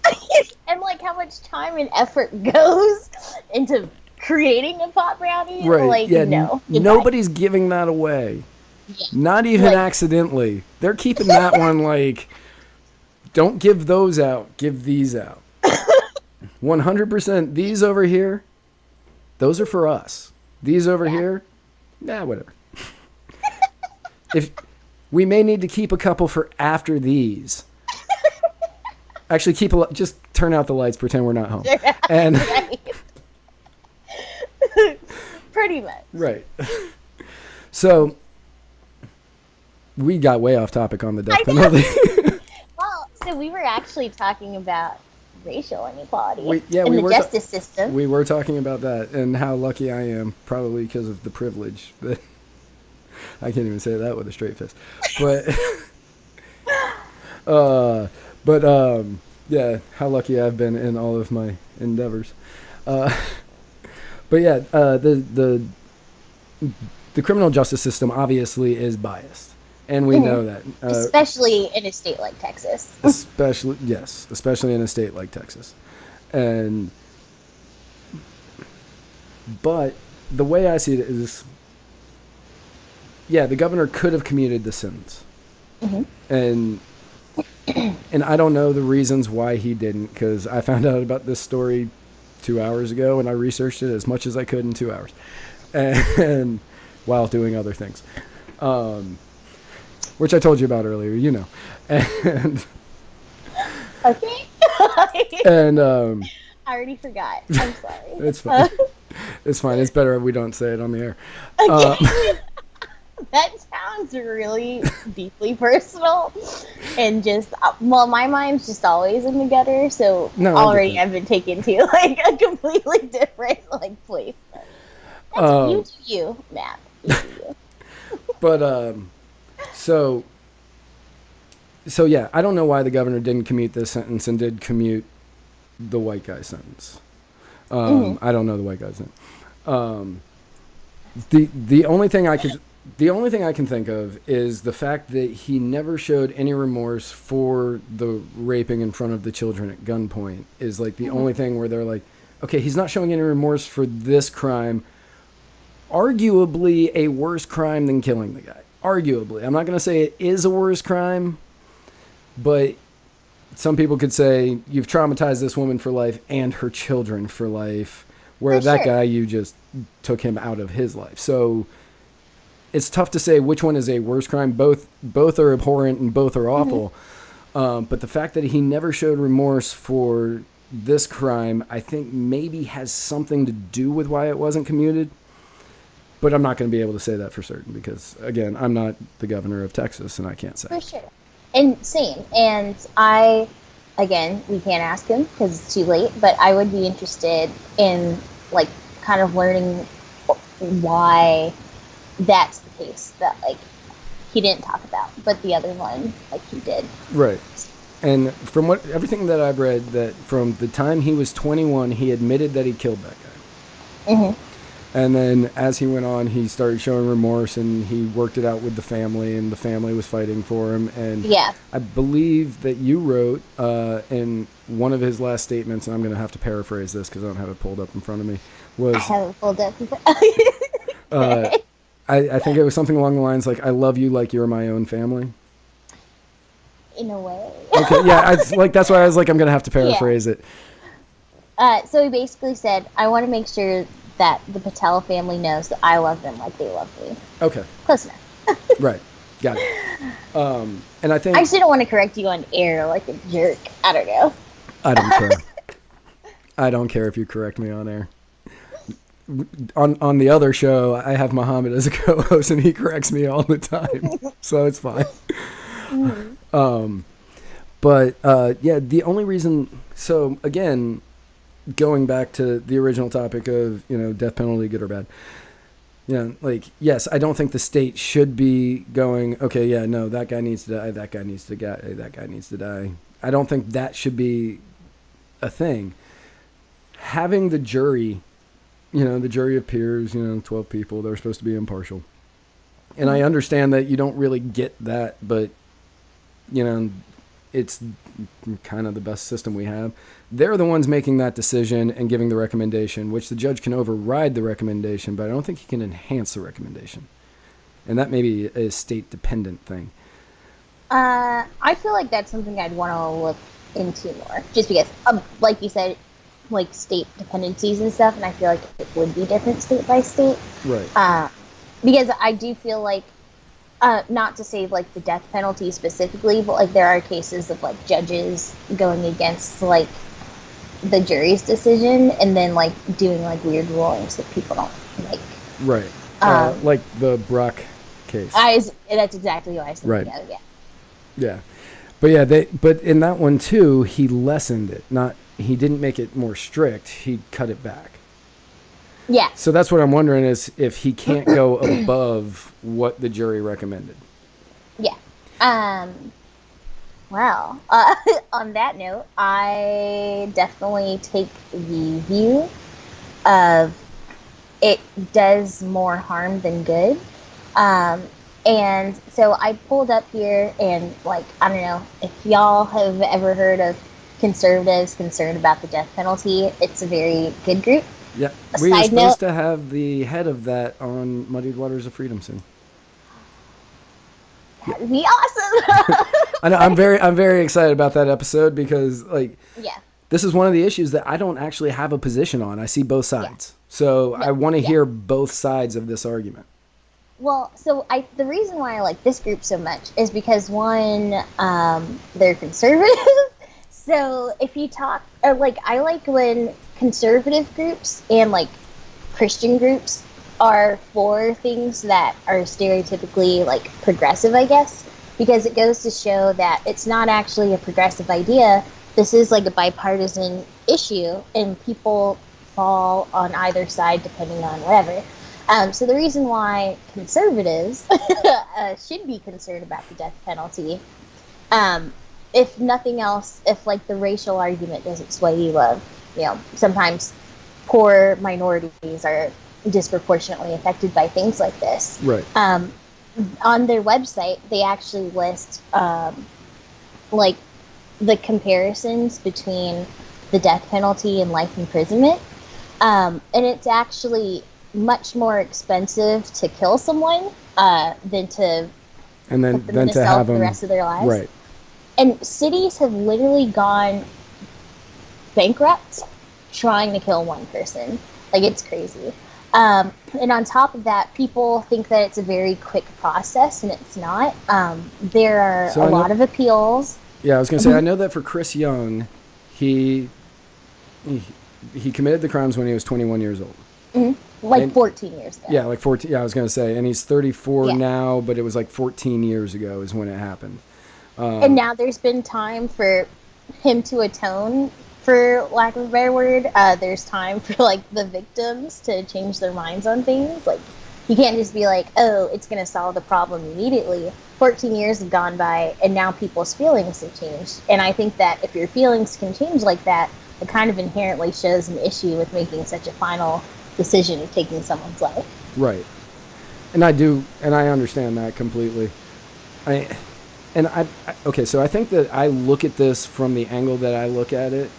And like how much time and effort goes into creating a pot brownie? Right. Like, yeah. no. Nobody's giving that away. Yeah. Not even Like- accidentally. They're keeping that one like, don't give those out. Give these out. 100%. These over here, those are for us. These over here, whatever. If we may need to keep a couple for after these. Actually, just turn out the lights, pretend we're not home. And Right. Pretty much. right. So we got way off topic on the death I know. penalty. Well, so we were actually talking about racial inequality We in the were justice system. We were talking about that and how lucky I am, probably because of the privilege that I can't even say that with a straight face. But yeah, how lucky I've been in all of my endeavors. But yeah, the criminal justice system obviously is biased, and we know that. Especially in a state like Texas. Especially in a state like Texas. But the way I see it is, the governor could have commuted the sentence. And I don't know the reasons why he didn't, because I found out about this story 2 hours ago, and I researched it as much as I could in 2 hours, and while doing other things, which I told you about earlier, and Okay. and I already forgot. I'm sorry. it's fine. It's fine. It's better if we don't say it on the air. That sounds really deeply personal, and just my mind's just always in the gutter. So No, I get already that. I've been taken to like a completely different place. You do you, Matt. You do you. But so yeah, I don't know why the governor didn't commute this sentence and did commute the white guy's sentence. I don't know the white guy's name. The only thing I can think of is the fact that he never showed any remorse for the raping in front of the children at gunpoint is like the only thing where they're like, okay, he's not showing any remorse for this crime, arguably a worse crime than killing the guy. Arguably. I'm not going to say it is a worse crime, but some people could say you've traumatized this woman for life and her children for life, where For that sure. guy, you just took him out of his life. So it's tough to say which one is a worse crime. Both are abhorrent and both are awful. But the fact that he never showed remorse for this crime, I think maybe has something to do with why it wasn't commuted. But I'm not going to be able to say that for certain because, again, I'm not the governor of Texas and I can't say. For sure. And same. And again, we can't ask him because it's too late, but I would be interested in, like, kind of learning why that's the case that, like, he didn't talk about, but the other one, like, he did. Right. And from everything that I've read, that from the time he was 21, he admitted that he killed that guy. And then as he went on, he started showing remorse and he worked it out with the family and the family was fighting for him. And Yeah. I believe that you wrote in one of his last statements, and I'm going to have to paraphrase this because I don't have it pulled up in front of me, was I haven't pulled up. I think it was something along the lines like, I love you like you're my own family. In a way. Okay, yeah, that's why I was like, I'm going to have to paraphrase it. So he basically said, I want to make sure that the Patel family knows that I love them like they love me. Okay. Close enough. Right. Got it. And I think... I just didn't want to correct you on air like a jerk. I don't know. I don't care. I don't care if you correct me on air. On the other show, I have Muhammad as a co-host, and he corrects me all the time, so it's fine. But yeah, the only reason. So again, going back to the original topic of death penalty, good or bad. Like, yes, I don't think the state should be going, okay, yeah, no, that guy needs to die, that guy needs to die, that guy needs to die. I don't think that should be a thing. Having the jury, the jury of peers, 12 people, they're supposed to be impartial. And I understand that you don't really get that, but, it's kind of the best system we have. They're the ones making that decision and giving the recommendation, which the judge can override the recommendation, but I don't think he can enhance the recommendation. And that may be a state-dependent thing. I feel like that's something I'd want to look into more, just because, like you said, like state dependencies and stuff, and I feel like it would be different state by state. Right. Because I do feel like, not to say like the death penalty specifically, but like there are cases of like judges going against like the jury's decision and then like doing like weird rulings that people don't like. Right. Like the Brock case. That's exactly what I was thinking of, yeah. Yeah. But yeah, but in that one too, he lessened it. He didn't make it more strict, he cut it back. Yeah. So that's what I'm wondering is if he can't go above what the jury recommended. Yeah. Well, on that note, I definitely take the view of it does more harm than good. And so I pulled up here and, like, I don't know if y'all have ever heard of conservatives concerned about the death penalty. It's a very good group. Yeah, we were supposed to have the head of that on Muddied Waters of Freedom soon. That'd be awesome. I know, I'm very excited about that episode because, like, this is one of the issues that I don't actually have a position on. I see both sides, so I want to hear both sides of this argument. Well, so the reason why I like this group so much is because one, they're conservative. So if you talk, or like, I like when conservative groups and like Christian groups are for things that are stereotypically like progressive, I guess, because it goes to show that it's not actually a progressive idea. This is like a bipartisan issue and people fall on either side depending on whatever. So the reason why conservatives should be concerned about the death penalty, if nothing else, if like the racial argument doesn't sway you of, sometimes poor minorities are disproportionately affected by things like this. Right. On their website, they actually list like the comparisons between the death penalty and life imprisonment, and it's actually much more expensive to kill someone than to put them in a cell for the rest of their lives. Right. And cities have literally gone bankrupt trying to kill one person. Like, it's crazy. And on top of that, people think that it's a very quick process, and it's not. There are a lot of appeals. Yeah, I was going to say, I know that for Chris Young, he committed the crimes when he was 21 years old. Mm-hmm. Like 14 years ago. Yeah, like 14. Yeah, I was going to say, and he's 34 now, but it was like 14 years ago is when it happened. And now there's been time for him to atone, for lack of a better word. There's time for like the victims to change their minds on things. Like, you can't just be like, oh, it's going to solve the problem immediately. 14 years have gone by, and now people's feelings have changed. And I think that if your feelings can change like that, it kind of inherently shows an issue with making such a final decision of taking someone's life. Right. And I understand that completely. Okay, so I think that I look at this from the angle that I look at it,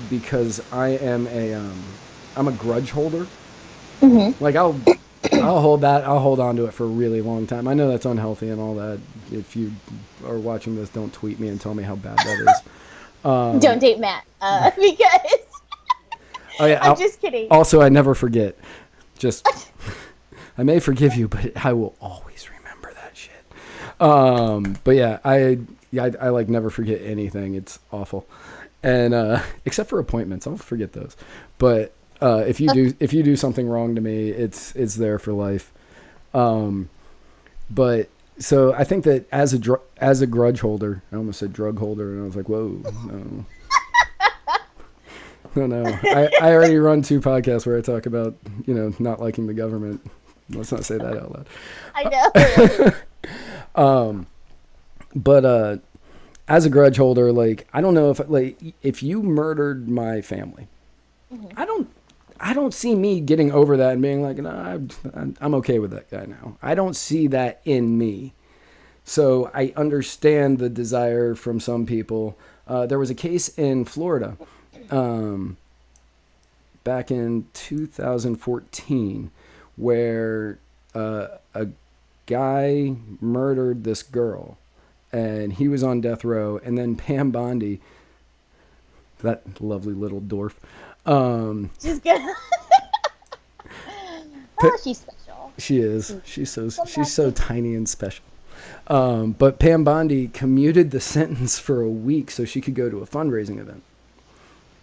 because I'm a grudge holder. Mm-hmm. Like, I'll hold on to it for a really long time. I know that's unhealthy and all that. If you are watching this, don't tweet me and tell me how bad that is. Don't date Matt, because oh yeah, I'm just kidding. Also, I never forget. I may forgive you, but I will always remember that shit. But yeah, I like never forget anything. It's awful, and except for appointments, I'll forget those. But if you do something wrong to me, it's there for life. But So I think that as a grudge holder, I almost said drug holder, and I was like, whoa, no. No. I already run 2 podcasts where I talk about, not liking the government. Let's not say that out loud. I know. But as a grudge holder, like, I don't know if you murdered my family, I don't see me getting over that and being like, no, I'm okay with that guy now. I don't see that in me. So I understand the desire from some people. There was a case in Florida back in 2014 where a guy murdered this girl, and he was on death row, and then Pam Bondi, that lovely little dwarf, She's good. Oh, she's special. she is. She's so tiny and special. But Pam Bondi commuted the sentence for a week so she could go to a fundraising event.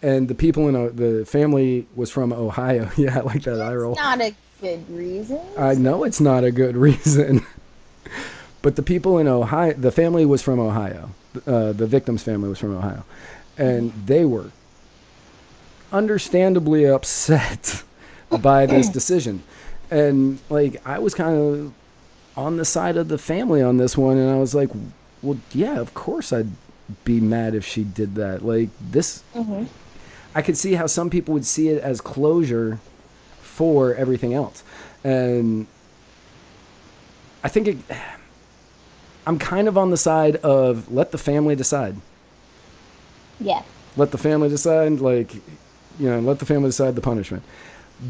And the people the family was from Ohio. Yeah, I like that eye roll. Not a good reason. I know it's not a good reason. But the people in Ohio, the family was from Ohio. The victim's family was from Ohio. And they were understandably upset by this decision. And, like, I was kind of on the side of the family on this one. And I was like, well, yeah, of course I'd be mad if she did that. Like, this, I could see how some people would see it as closure for everything else. And I think I'm kind of on the side of let the family decide. Yeah. Let the family decide, let the family decide the punishment.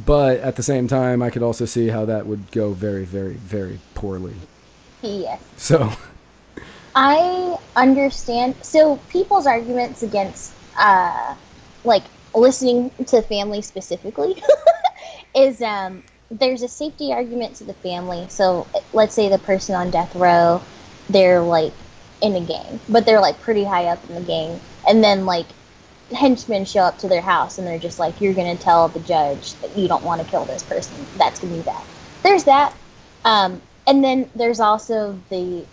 But at the same time, I could also see how that would go very, very, very poorly. Yes. So I understand. So people's arguments against, listening to family specifically is there's a safety argument to the family. So let's say the person on death row, they're, like, in a gang, but they're, like, pretty high up in the gang. And then, like, henchmen show up to their house and they're just like, you're going to tell the judge that you don't want to kill this person. That's going to be bad. There's that. And then there's also the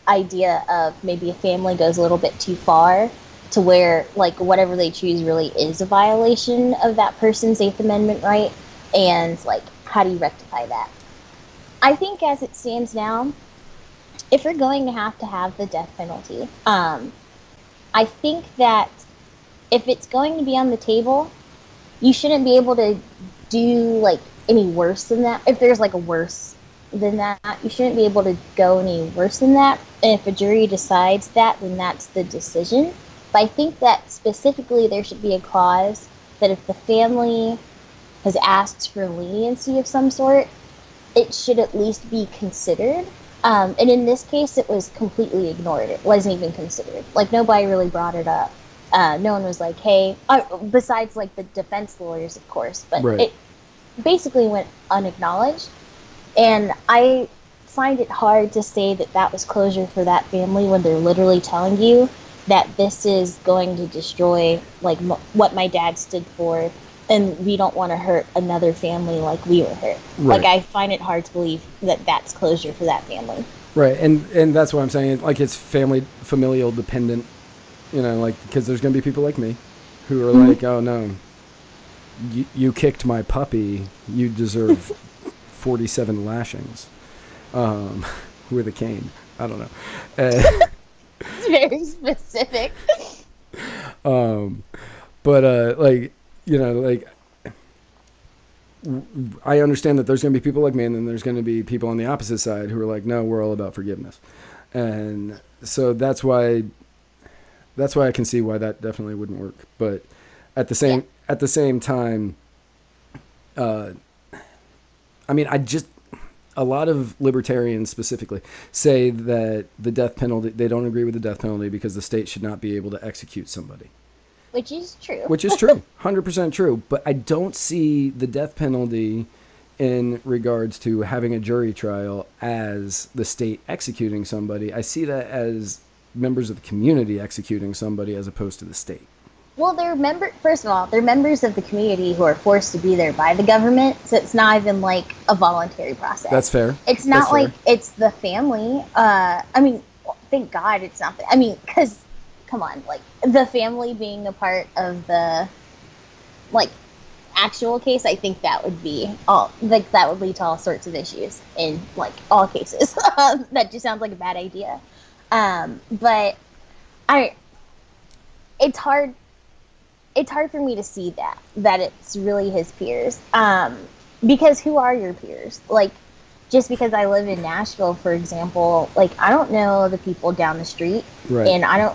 idea of maybe a family goes a little bit too far to where, like, whatever they choose really is a violation of that person's Eighth Amendment right. And, like, how do you rectify that? I think as it stands now, if we're going to have the death penalty, I think that if it's going to be on the table, you shouldn't be able to do, like, any worse than that. If there's, like, a worse than that, you shouldn't be able to go any worse than that. And if a jury decides that, then that's the decision. But I think that specifically there should be a clause that if the family has asked for leniency of some sort, it should at least be considered. And in this case, it was completely ignored. It wasn't even considered. Like, nobody really brought it up. No one was like, hey, besides, like, the defense lawyers, of course, but right. It basically went unacknowledged. And I find it hard to say that that was closure for that family when they're literally telling you that this is going to destroy, like, what my dad stood for, and we don't want to hurt another family like we were hurt. Right. Like, I find it hard to believe that that's closure for that family. Right, and that's what I'm saying. Like, it's familial dependent, like, because there's going to be people like me who are like, oh, no, you kicked my puppy, you deserve 47 lashings with a cane. I don't know. It's very specific. But like, I understand that there's going to be people like me, and then there's going to be people on the opposite side who are like, no, we're all about forgiveness. And so that's why I can see why that definitely wouldn't work. But at the same time, I mean, a lot of libertarians specifically say that the death penalty, they don't agree with the death penalty because the state should not be able to execute somebody. Which is true. 100% true. But I don't see the death penalty in regards to having a jury trial as the state executing somebody. I see that as members of the community executing somebody as opposed to the state. Well, first of all, they're members of the community who are forced to be there by the government, so it's not even like a voluntary process. That's fair. It's not That's like fair. it's the family. I mean, thank God it's not. I mean, because, come on, like, the family being a part of the, like, actual case, I think that would be that would lead to all sorts of issues in, like, all cases. That just sounds like a bad idea. But it's hard for me to see that it's really his peers. Because who are your peers? Like, just because I live in Nashville, for example, like, I don't know the people down the street, Right. and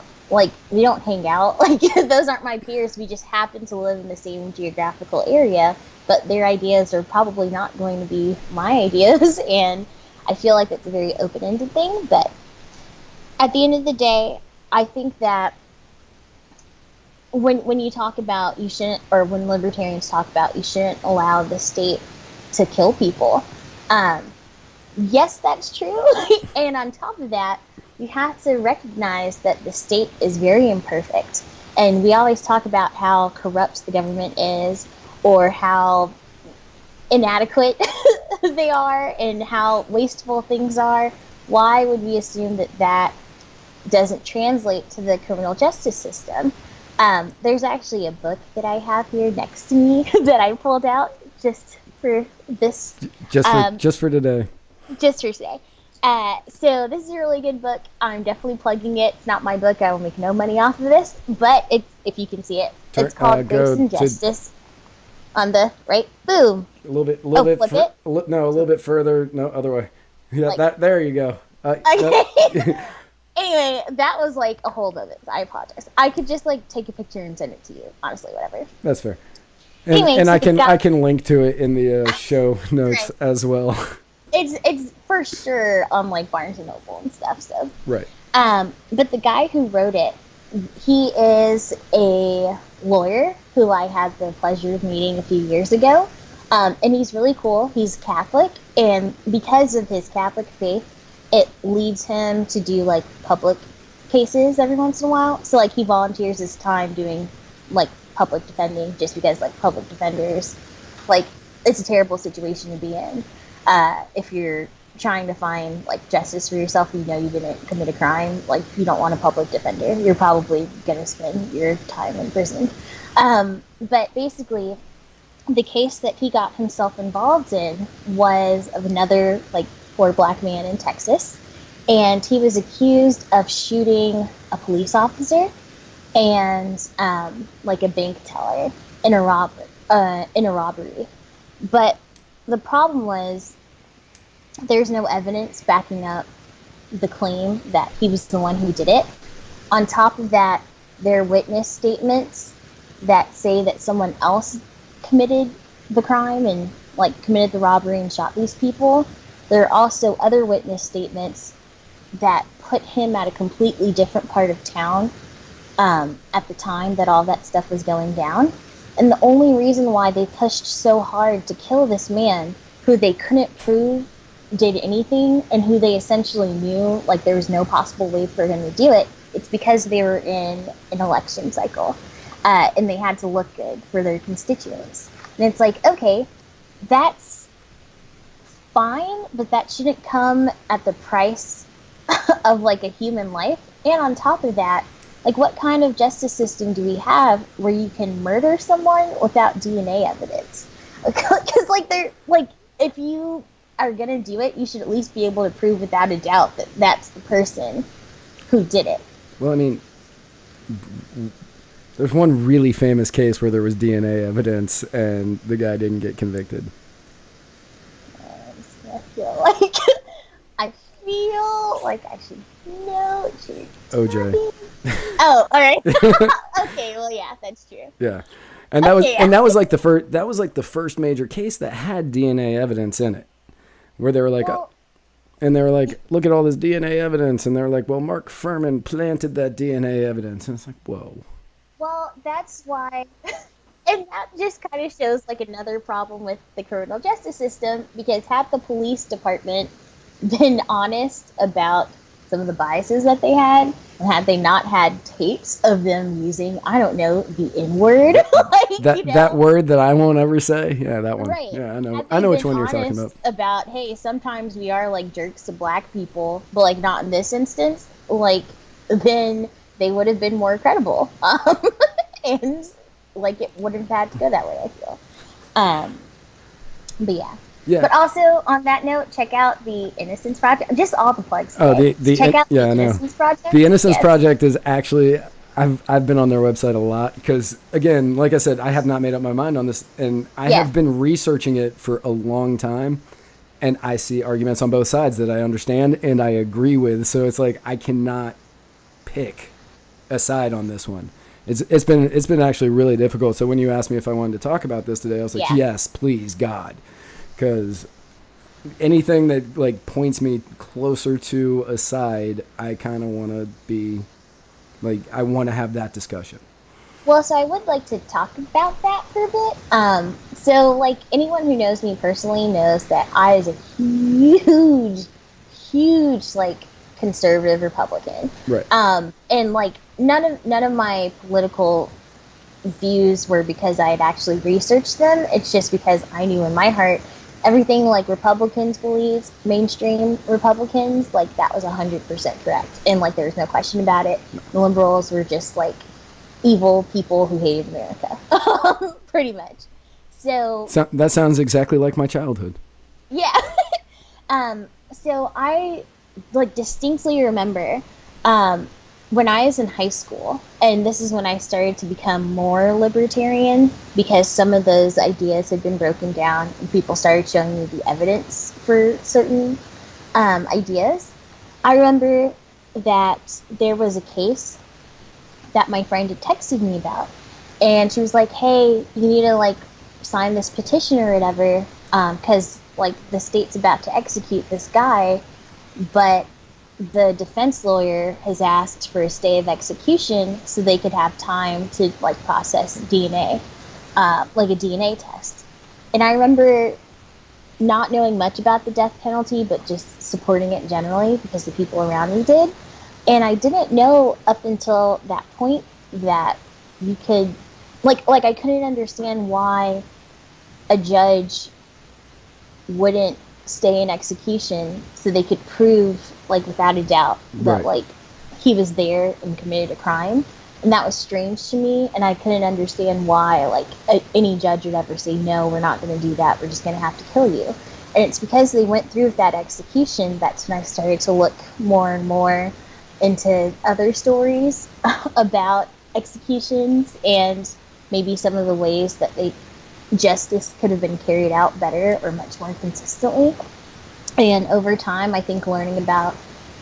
we don't hang out. Like, those aren't my peers. We just happen to live in the same geographical area, but their ideas are probably not going to be my ideas, and I feel like it's a very open-ended thing. But at the end of the day, I think that when you talk about you shouldn't, or when libertarians talk about you shouldn't allow the state to kill people, yes, that's true. And on top of that, you have to recognize that the state is very imperfect. And we always talk about how corrupt the government is, or how inadequate they are, and how wasteful things are. Why would we assume that doesn't translate to the criminal justice system? There's actually a book that I have here next to me that I pulled out just for this. Just for today. Just for today. So this is a really good book. I'm definitely plugging it. It's not my book. I will make no money off of this, but if you can see it, it's called Grace and Justice. On the right, boom. A little bit. Flip it? No, a little bit further. No, other way. Yeah, Like- there you go. Okay. Anyway, that was like a whole moment. I apologize. I could just like take a picture and send it to you. Honestly, whatever. That's fair. And, Anyway, and so I can link to it in the show notes Right. as well. It's for sure on like Barnes and Noble and stuff. So, Right. but the guy who wrote it, he is a lawyer who I had the pleasure of meeting a few years ago, and he's really cool. He's Catholic, and because of his Catholic faith, it leads him to do like public cases every once in a while. So like he volunteers his time doing like public defending, just because like public defenders, like, it's a terrible situation to be in. If you're trying to find like justice for yourself, you know you didn't commit a crime, like, you don't want a public defender. You're probably gonna spend your time in prison. But basically, the case that he got himself involved in was of another like poor black man in Texas, and he was accused of shooting a police officer and like a bank teller in a robbery. But the problem was there's no evidence backing up the claim that he was the one who did it. On top of that, there are witness statements that say that someone else committed the crime and like committed the robbery and shot these people. There are also other witness statements that put him at a completely different part of town at the time that all that stuff was going down. And the only reason why they pushed so hard to kill this man, who they couldn't prove did anything, and who they essentially knew like there was no possible way for him to do it, it's because they were in an election cycle, and they had to look good for their constituents. And it's like, okay, that's fine, but that shouldn't come at the price of like a human life. And on top of that, like, what kind of justice system do we have where you can murder someone without DNA evidence? Because like, they're like, if you are gonna do it, you should at least be able to prove without a doubt that that's the person who did it. Well, I mean, there's one really famous case where there was DNA evidence and the guy didn't get convicted. I feel like I should know. OJ. Oh, all right. Okay, well, yeah, that's true. Yeah. And that was Okay, and that was like the first major case that had DNA evidence in it. Where they were like, Well, and they were like, look at all this DNA evidence, and they were like, well, Mark Furman planted that DNA evidence, and it's like, whoa. Well, that's why, and that just kind of shows like another problem with the criminal justice system, because had the police department been honest about some of the biases that they had, and had they not had tapes of them using, I don't know, the N-word, that word that I won't ever say. Yeah, that one. Right. Yeah, I know. Had I know they which been one you're talking honest about. hey, sometimes we are like jerks to black people, but like not in this instance. Like, then they would have been more credible, and like it wouldn't have had to go that way. I feel. But yeah. Yeah. But also on that note, check out the Innocence Project. Just all the plugs. Oh, today. Check out the I know. Innocence Project. The Innocence Yes. Project is actually, I've been on their website a lot because, again, like I said, I have not made up my mind on this, and I have been researching it for a long time, and I see arguments on both sides that I understand and I agree with. So it's like I cannot pick a side on this one. It's been actually really difficult. So when you asked me if I wanted to talk about this today, I was like, yes, please, God, because anything that like points me closer to a side, I kind of want to be like, I want to have that discussion. Well, so I would like to talk about that for a bit. So like anyone who knows me personally knows that I was a huge like conservative Republican. Right. And like none of my political views were because I had actually researched them. It's just because I knew in my heart everything like Republicans believe, mainstream Republicans, like that was 100% correct. And like there was no question about it. The liberals were just like evil people who hated America. Pretty much. So that sounds exactly like my childhood. Yeah. So I like distinctly remember when I was in high school, and this is when I started to become more libertarian because some of those ideas had been broken down and people started showing me the evidence for certain ideas. I remember that there was a case that my friend had texted me about, and she was like, hey, you need to like sign this petition or whatever because like the state's about to execute this guy, but the defense lawyer has asked for a stay of execution so they could have time to like process DNA, like a DNA test. And I remember not knowing much about the death penalty, but just supporting it generally because the people around me did. And I didn't know up until that point that you could, like I couldn't understand why a judge wouldn't stay in execution so they could prove like without a doubt that like he was there and committed a crime. And that was strange to me, and I couldn't understand why like any judge would ever say, no, we're not going to do that, we're just going to have to kill you. And it's because they went through with that execution that's when I started to look more and more into other stories about executions and maybe some of the ways that justice could have been carried out better or much more consistently. And over time, I think learning about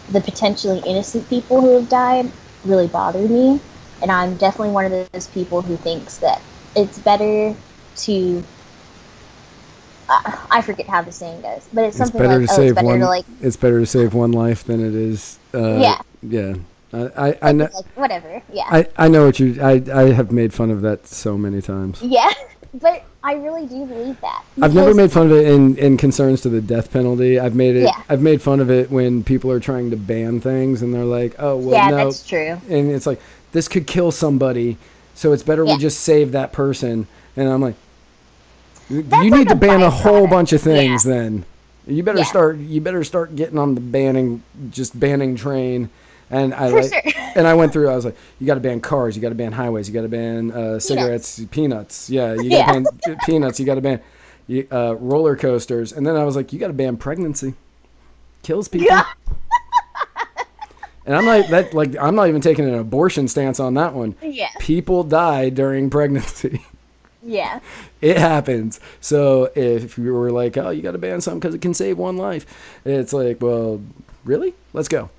the potentially innocent people who have died really bothered me. And I'm definitely one of those people who thinks that it's better to... I forget how the saying goes, but it's something like, it's better to save one life than it is... Yeah. I know, like, whatever, yeah. I know what I have made fun of that so many times. Yeah, but I really do believe that. I've never made fun of it in concerns to the death penalty. I've made fun of it when people are trying to ban things and they're like, oh, well, no. That's true. And it's like, this could kill somebody, so it's better we just save that person. And I'm like, you need to ban a whole bunch of things then. You better start getting on the banning train. And I went through. I was like, you got to ban cars, you got to ban highways, you got to ban cigarettes, peanuts. Yeah, you got to ban peanuts. You got to ban roller coasters. And then I was like, you got to ban pregnancy. Kills people. Yeah. And I'm not even taking an abortion stance on that one. Yeah. People die during pregnancy. Yeah. It happens. So if you were like, oh, you got to ban something because it can save one life, it's like, well, really? Let's go.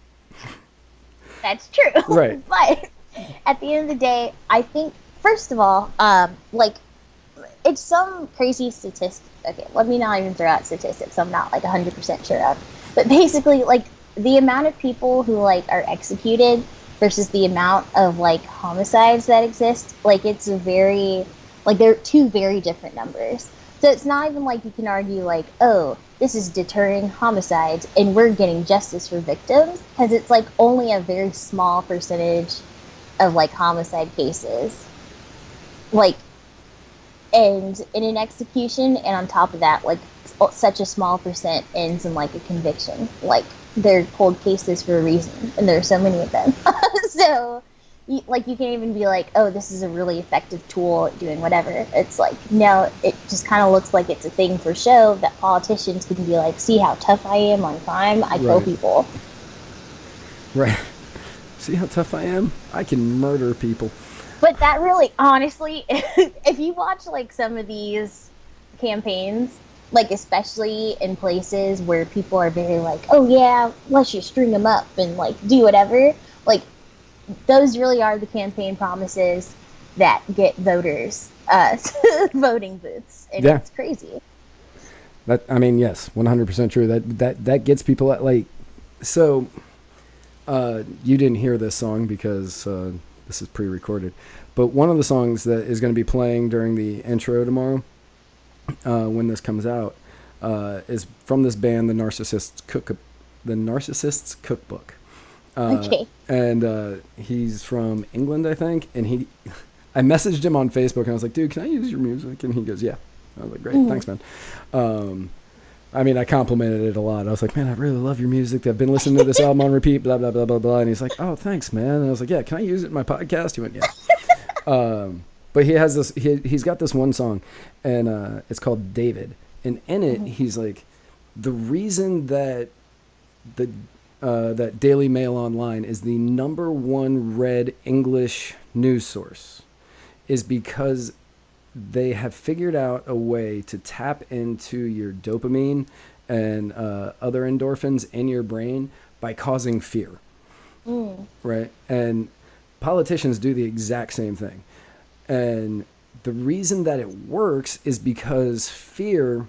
That's true. Right. But at the end of the day, I think, first of all, like, it's some crazy statistic. Okay, let me not even throw out statistics I'm not, like, 100% sure of. But basically, like, the amount of people who, like, are executed versus the amount of, like, homicides that exist, like, it's a very, like, they're two very different numbers. So it's not even like you can argue like, oh, this is deterring homicides and we're getting justice for victims, because it's like only a very small percentage of like homicide cases, like, and in an execution, and on top of that, like such a small percent ends in like a conviction. Like they're cold cases for a reason, and there are so many of them. So you can't even be like, oh, this is a really effective tool at doing whatever. It's like, no, it just kind of looks like it's a thing for show that politicians can be like, see how tough I am on crime, I kill people. Right. See how tough I am? I can murder people. But that really, honestly, if you watch like some of these campaigns, like especially in places where people are very like, oh yeah, let's just string them up and like do whatever, like those really are the campaign promises that get voters voting booths, and it's crazy. That, I mean, yes, 100% true. That gets people at, like, so you didn't hear this song because this is pre-recorded, but one of the songs that is going to be playing during the intro tomorrow, when this comes out, is from this band, the Narcissist's Cookbook. Okay. And he's from England, I think. And I messaged him on Facebook and I was like, dude, can I use your music? And he goes, yeah. I was like, great, thanks, man. I mean, I complimented it a lot. I was like, man, I really love your music. I've been listening to this album on repeat, blah, blah, blah, blah, blah. And he's like, oh, thanks, man. And I was like, yeah, can I use it in my podcast? He went, yeah. But he has this, he's got this one song, and it's called David. And in it, he's like, the reason that that Daily Mail Online is the #1 read English news source is because they have figured out a way to tap into your dopamine and other endorphins in your brain by causing fear. Right? And politicians do the exact same thing. And the reason that it works is because fear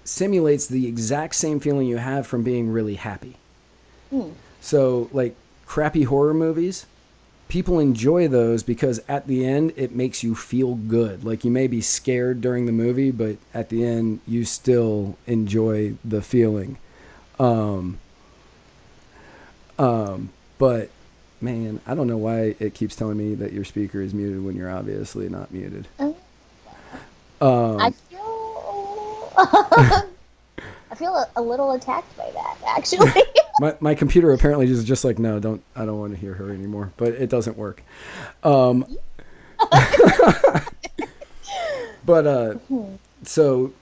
simulates the exact same feeling you have from being really happy. So, like, crappy horror movies, people enjoy those because at the end it makes you feel good. Like, you may be scared during the movie, but at the end you still enjoy the feeling. But man, I don't know why it keeps telling me that your speaker is muted when you're obviously not muted. I feel a little attacked by that, actually. my computer apparently is just like, no, I don't want to hear her anymore, but it doesn't work. But so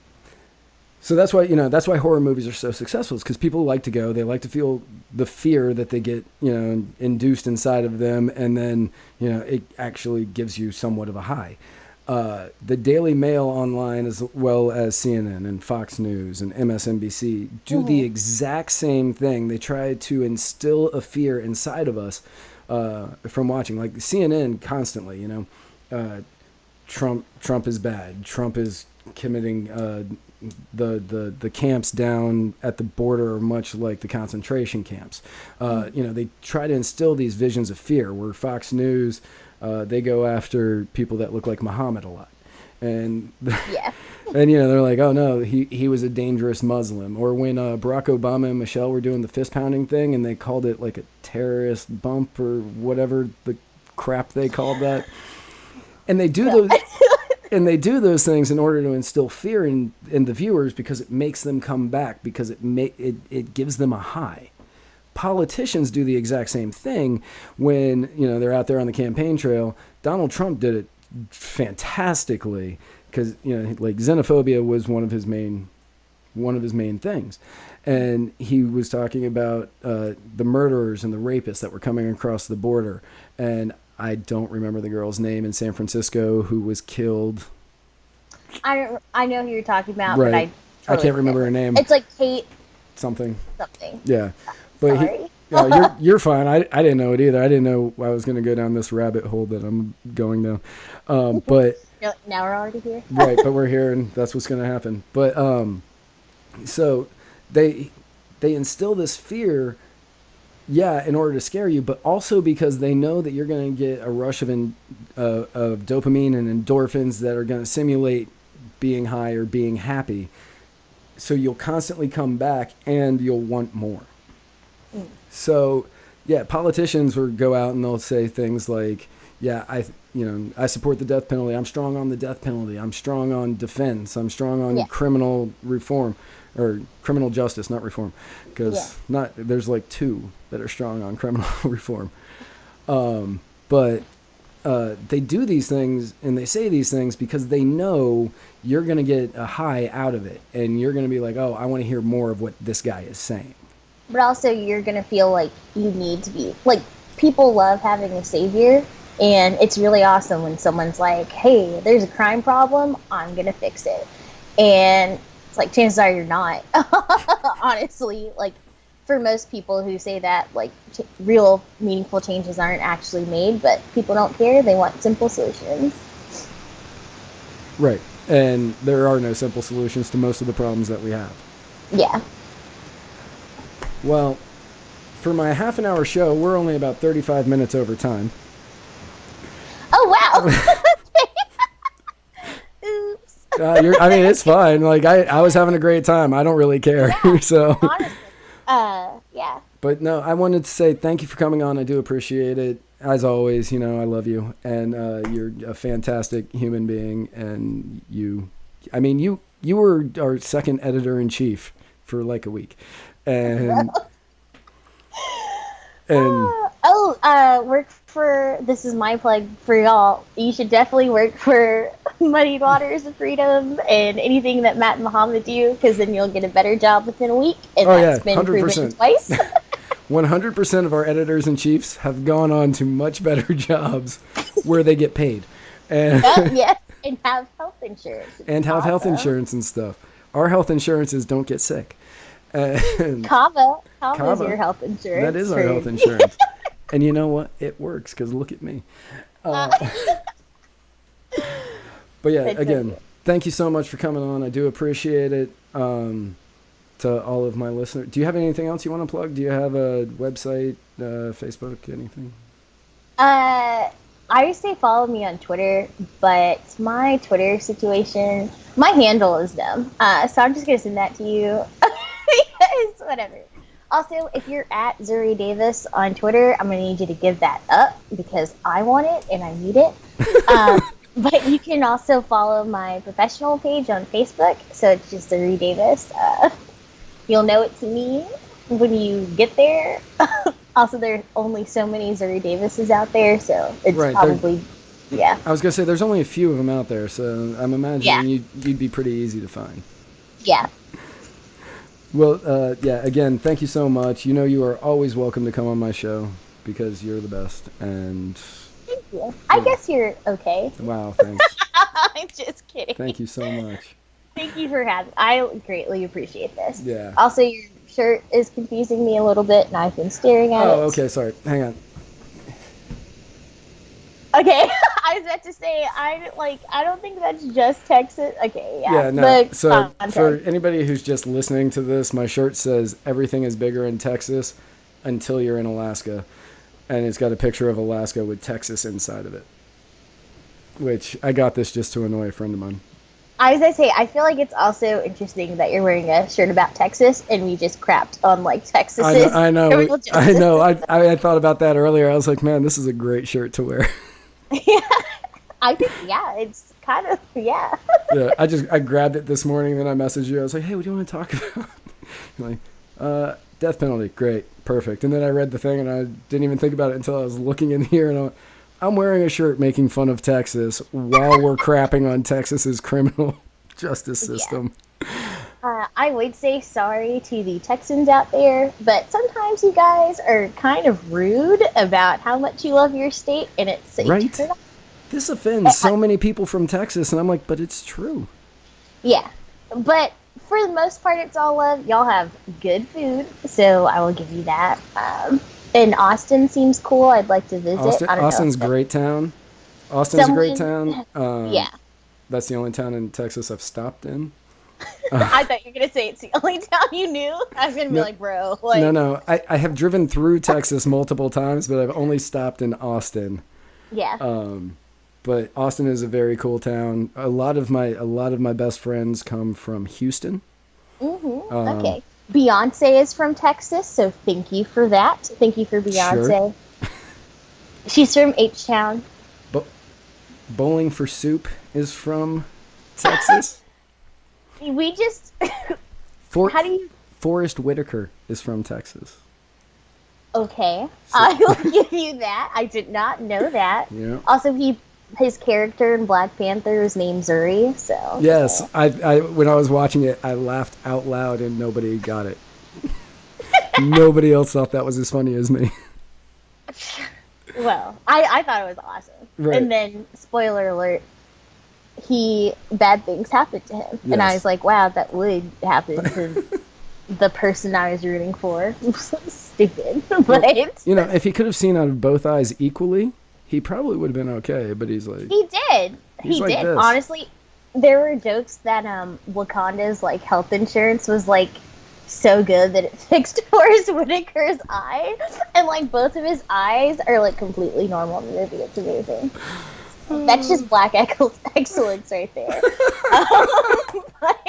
that's why, that's why horror movies are so successful, is because people like to go, they like to feel the fear that they get, induced inside of them. And then, it actually gives you somewhat of a high. The Daily Mail Online, as well as CNN and Fox News and MSNBC, do the exact same thing. They try to instill a fear inside of us from watching. Like CNN constantly, Trump is bad. Trump is committing the camps down at the border are much like the concentration camps. They try to instill these visions of fear, where Fox News, they go after people that look like Muhammad a lot. And and they're like, oh no, he was a dangerous Muslim. Or when Barack Obama and Michelle were doing the fist pounding thing, and they called it like a terrorist bump or whatever the crap they called that. And they do those and they do those things in order to instill fear in the viewers, because it makes them come back, because it gives them a high. Politicians do the exact same thing when they're out there on the campaign trail. Donald Trump did it fantastically, because like xenophobia was one of his main things, and he was talking about the murderers and the rapists that were coming across the border. And I don't remember the girl's name in San Francisco who was killed. I know who you're talking about, right. But I can't remember her name. It's like Kate something. Yeah. But you're fine. I didn't know it either. I didn't know I was going to go down this rabbit hole that I'm going down. But now we're already here. Right, but we're here, and that's what's going to happen. But so they instill this fear, Yeah, in order to scare you, but also because they know that you're going to get a rush of dopamine and endorphins that are going to simulate being high or being happy. So you'll constantly come back and you'll want more. So, yeah, politicians will go out and they'll say things like, yeah, I support the death penalty. I'm strong on the death penalty. I'm strong on defense. I'm strong on criminal reform or criminal justice, not reform, because there's like two that are strong on criminal reform. But they do these things and they say these things because they know you're going to get a high out of it. And you're going to be like, oh, I want to hear more of what this guy is saying. But also you're going to feel like you need to be, like, people love having a savior. And it's really awesome when someone's like, hey, there's a crime problem, I'm going to fix it. And it's like, chances are you're not. Honestly, like, for most people who say that, like, real meaningful changes aren't actually made, but people don't care. They want simple solutions. Right. And there are no simple solutions to most of the problems that we have. Yeah. Well, for my half an hour show, we're only about 35 minutes over time. Oh, wow. Oops. I mean, it's fine. Like, I was having a great time. I don't really care. Yeah, so. honestly. Yeah. But no, I wanted to say thank you for coming on. I do appreciate it. As always, you know, I love you. And you're a fantastic human being. And you were our second editor-in-chief for like a week. And... work for, this is my plug for y'all. You should definitely work for Muddied Waters of Freedom and anything that Matt and Muhammad do, because then you'll get a better job within a week. And that's been 100%. proven twice. 100% of our editors-in-chiefs have gone on to much better jobs where they get paid. And yes, and have health insurance. And have health insurance and stuff. Our health insurance is don't get sick. And Kava is your health insurance. That is our health insurance. And you know what? It works because look at me. But yeah, again, thank you so much for coming on. I do appreciate it. To all of my listeners. Do you have anything else you want to plug? Do you have a website, Facebook, anything? I say follow me on Twitter, but my Twitter situation, my handle is dumb. So I'm just going to send that to you. Because whatever. Also, if you're at Zuri Davis on Twitter, I'm going to need you to give that up because I want it and I need it. But you can also follow my professional page on Facebook. So it's just Zuri Davis. You'll know it's me when you get there. Also, there's only so many Zuri Davises out there, so it's probably, yeah. I was going to say, there's only a few of them out there, so I'm imagining you'd be pretty easy to find. Yeah. Well, yeah, again, thank you so much. You know you are always welcome to come on my show because you're the best. And thank you. I guess you're okay. Wow, thanks. I'm just kidding. Thank you so much. Thank you for having me. I greatly appreciate this. Yeah. Also, your shirt is confusing me a little bit, and I've been staring at it. Oh, okay, sorry. Hang on. Okay, I was about to say, I don't think that's just Texas. Okay, yeah. Yeah, no. So for anybody who's just listening to this, my shirt says everything is bigger in Texas until you're in Alaska. And it's got a picture of Alaska with Texas inside of it. Which, I got this just to annoy a friend of mine. I was going to say, I feel like it's also interesting that you're wearing a shirt about Texas, and we just crapped on, like, Texas. I know. I thought about that earlier. I was like, man, this is a great shirt to wear. Yeah, I think, it's kind of, yeah. Yeah, I grabbed it this morning, then I messaged you. I was like, hey, what do you want to talk about? You're like, death penalty, great, perfect. And then I read the thing, and I didn't even think about it until I was looking in here, and I'm wearing a shirt making fun of Texas while we're crapping on Texas's criminal justice system. Yeah. I would say sorry to the Texans out there, but sometimes you guys are kind of rude about how much you love your state, and it's right. This offends so many people from Texas, and I'm like, but it's true. Yeah, but for the most part, it's all love. Y'all have good food, so I will give you that. And Austin seems cool. I'd like to visit. Austin's a great town. Austin's a great town. Yeah. That's the only town in Texas I've stopped in. I thought you were gonna say it's the only town you knew. I was gonna be No. like, bro, like No. I have driven through Texas multiple times, but I've only stopped in Austin. yeah. But Austin is a very cool town. A lot of my best friends come from Houston. Okay. Beyonce is from Texas, so thank you for that. Thank you for Beyonce. She's from H-Town. Bowling for Soup is from Texas. We just how do you Forrest Whitaker is from Texas. okay. I will give you that. I did not know that. Yeah. Also his character in Black Panther is named Zuri, so Yes, I when I was watching it, I laughed out loud and nobody got it. Nobody else thought that was as funny as me. well, I thought it was awesome. Right. And then spoiler alert, bad things happened to him. And I Yes. was like, wow, that would happen to the person I was rooting for. So stupid. But You know, if he could have seen out of both eyes equally, he probably would have been okay. But he's like, he did. He's He like did. this. Honestly, there were jokes that Wakanda's like health insurance was like so good that it fixed Forrest Whitaker's eye, and like both of his eyes are like completely normal in the movie. It's amazing. That's just black excellence right there. But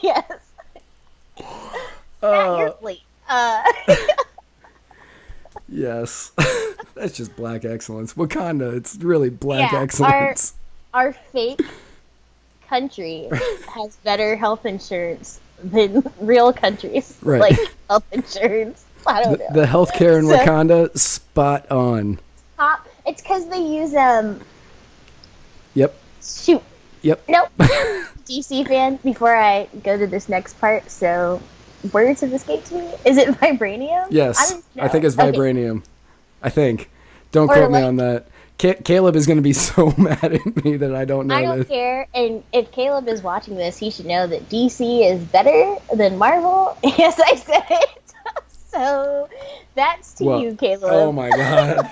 yes. Matt, you're late. yes, that's just black excellence. Wakanda, it's really black Yeah, excellence. Our fake country has better health insurance than real countries. Right. Like health insurance. I don't know. The healthcare in So- Wakanda, spot on. It's because they use Yep. shoot. Yep. Nope. DC fan. Before I go to this next part, so words have escaped me. Is it vibranium? Yes, don't I think it's know. Okay. vibranium. I think. Don't Or quote me like- on that. Caleb is going to be so mad at me that I don't know I don't this. care, and if Caleb is watching this, he should know that DC is better than Marvel. Yes, I said it. So that's to Well, you, Caleb. Oh my god.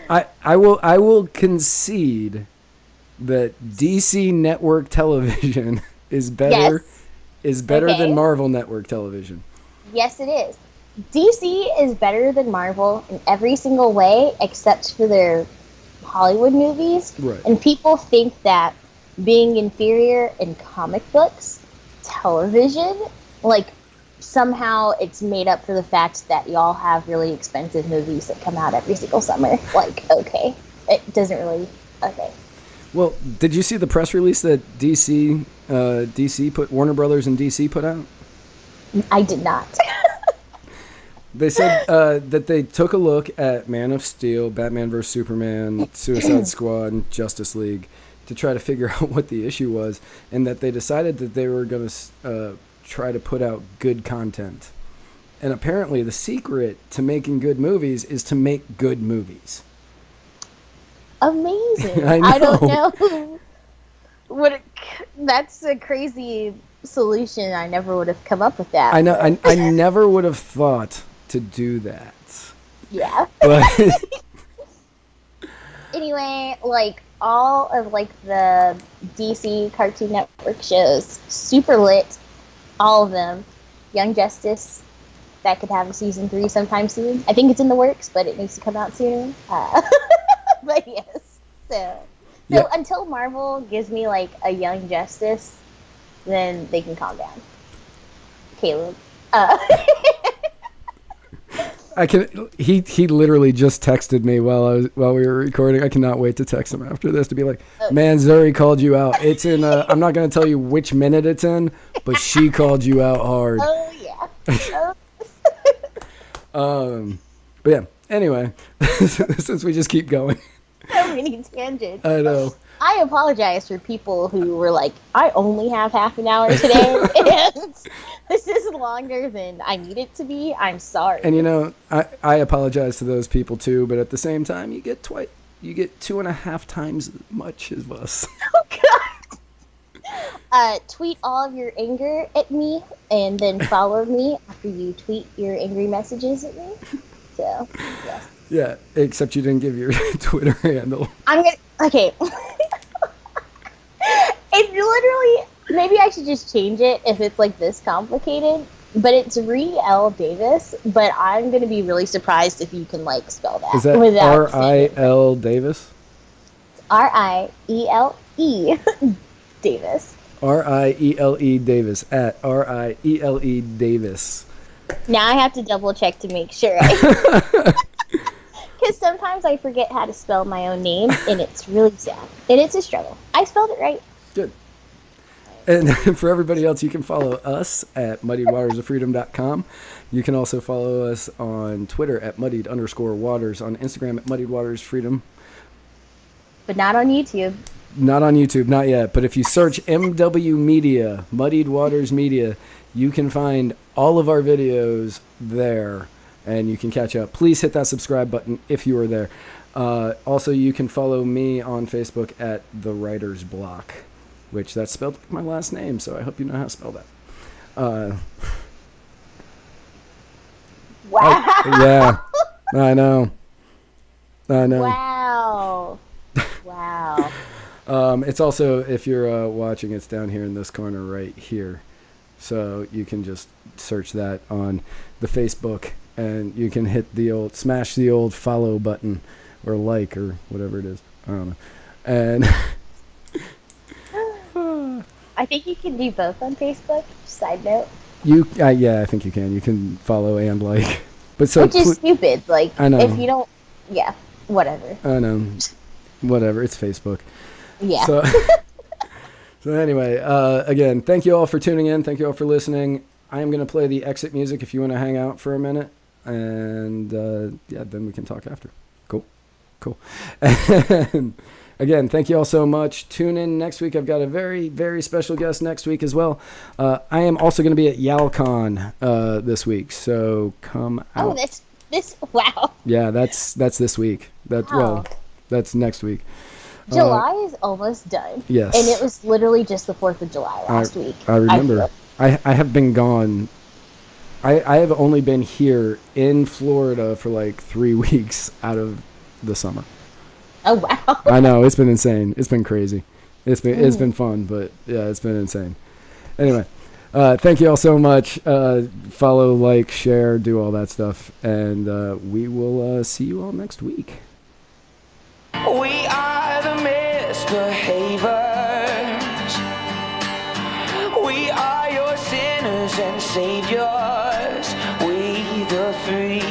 I will concede that DC network television is better Okay. than Marvel network television. Yes, it is. DC is better than Marvel in every single way except for their Hollywood movies. Right. And people think that being inferior in comic books, television, like somehow it's made up for the fact that y'all have really expensive movies that come out every single summer. Like, okay. It doesn't really... Okay. Well, did you see the press release that DC put Warner Brothers and DC put out? I did not. They said that they took a look at Man of Steel, Batman vs. Superman, Suicide Squad, and Justice League to try to figure out what the issue was, and that they decided that they were going to try to put out good content. And apparently the secret to making good movies is to make good movies. Amazing. I don't know. know. That's a crazy solution. I never would have come up with that. I know. I never would have thought to do that. Yeah. But Anyway, like all of like the DC Cartoon Network shows, super lit. All of them. Young Justice, that could have a season 3 sometime soon. I think it's in the works, but it needs to come out sooner. But yes. So Yeah. until Marvel gives me like a Young Justice, then they can calm down. Caleb. I can. He literally just texted me while we were recording. I cannot wait to text him after this to be like, "Man, Zuri called you out. It's in. I'm not going to tell you which minute it's in, but she called you out hard." Oh yeah. But yeah. Anyway, since we just keep going, So many tangents. I know. I apologize for people who were like, I only have half an hour today, and this is longer than I need it to be. I'm sorry. And you know, I apologize to those people too. But at the same time, you get 2.5 times as much as us. Tweet all of your anger at me, and then follow me after you tweet your angry messages at me. So, yes. Yeah, except you didn't give your Twitter handle. Okay. Maybe I should just change it if it's like this complicated. But it's Zuri Davis. But I'm gonna be really surprised if you can like spell that. Is that without R-I-L Davis? R-I-E-L-E Davis. R-I-E-L-E Davis at R-I-E-L-E Davis. Now I have to double check to make sure. Because sometimes I forget how to spell my own name, and it's really sad. And it's a struggle. I spelled it right. Good. And for everybody else, you can follow us at muddiedwatersofreedom.com. You can also follow us on Twitter at muddied_waters, on Instagram at muddiedwatersfreedom. But not on YouTube. Not on YouTube, not yet. But if you search MW Media, Muddied Waters Media, you can find all of our videos there, and you can catch up. Please hit that subscribe button if you are there. Also, you can follow me on Facebook at The Writer's Block, which that's spelled like my last name, so I hope you know how to spell that. Wow. Yeah, I know. Wow. Wow. It's also, if you're watching, it's down here in this corner right here. So you can just search that on the Facebook, and you can hit smash the old follow button or like or whatever it is. I don't know. And I think you can do both on Facebook. Side note. yeah, I think you can. You can follow and like. But so Which is stupid. Like, I know. if you don't, yeah, whatever. I know. Whatever. It's Facebook. Yeah. So, so anyway, again, thank you all for tuning in. Thank you all for listening. I am going to play the exit music if you want to hang out for a minute. And, yeah, then we can talk after. Cool. And again, thank you all so much. Tune in next week. I've got a very, very special guest next week as well. I am also going to be at YALCon this week. So come out. Oh, that's this. Wow. Yeah, that's this week. Wow. That's next week. July is almost done. Yes. And it was literally just the 4th of July last week. I remember. I have been gone. I have only been here in Florida for like 3 weeks out of the summer. Oh, wow. I know. It's been insane. It's been crazy. It's been fun, but yeah, it's been insane. Anyway, thank you all so much. Follow, like, share, do all that stuff. And we will see you all next week. We are the misbehaviors. We are your sinners and saviors. We the free.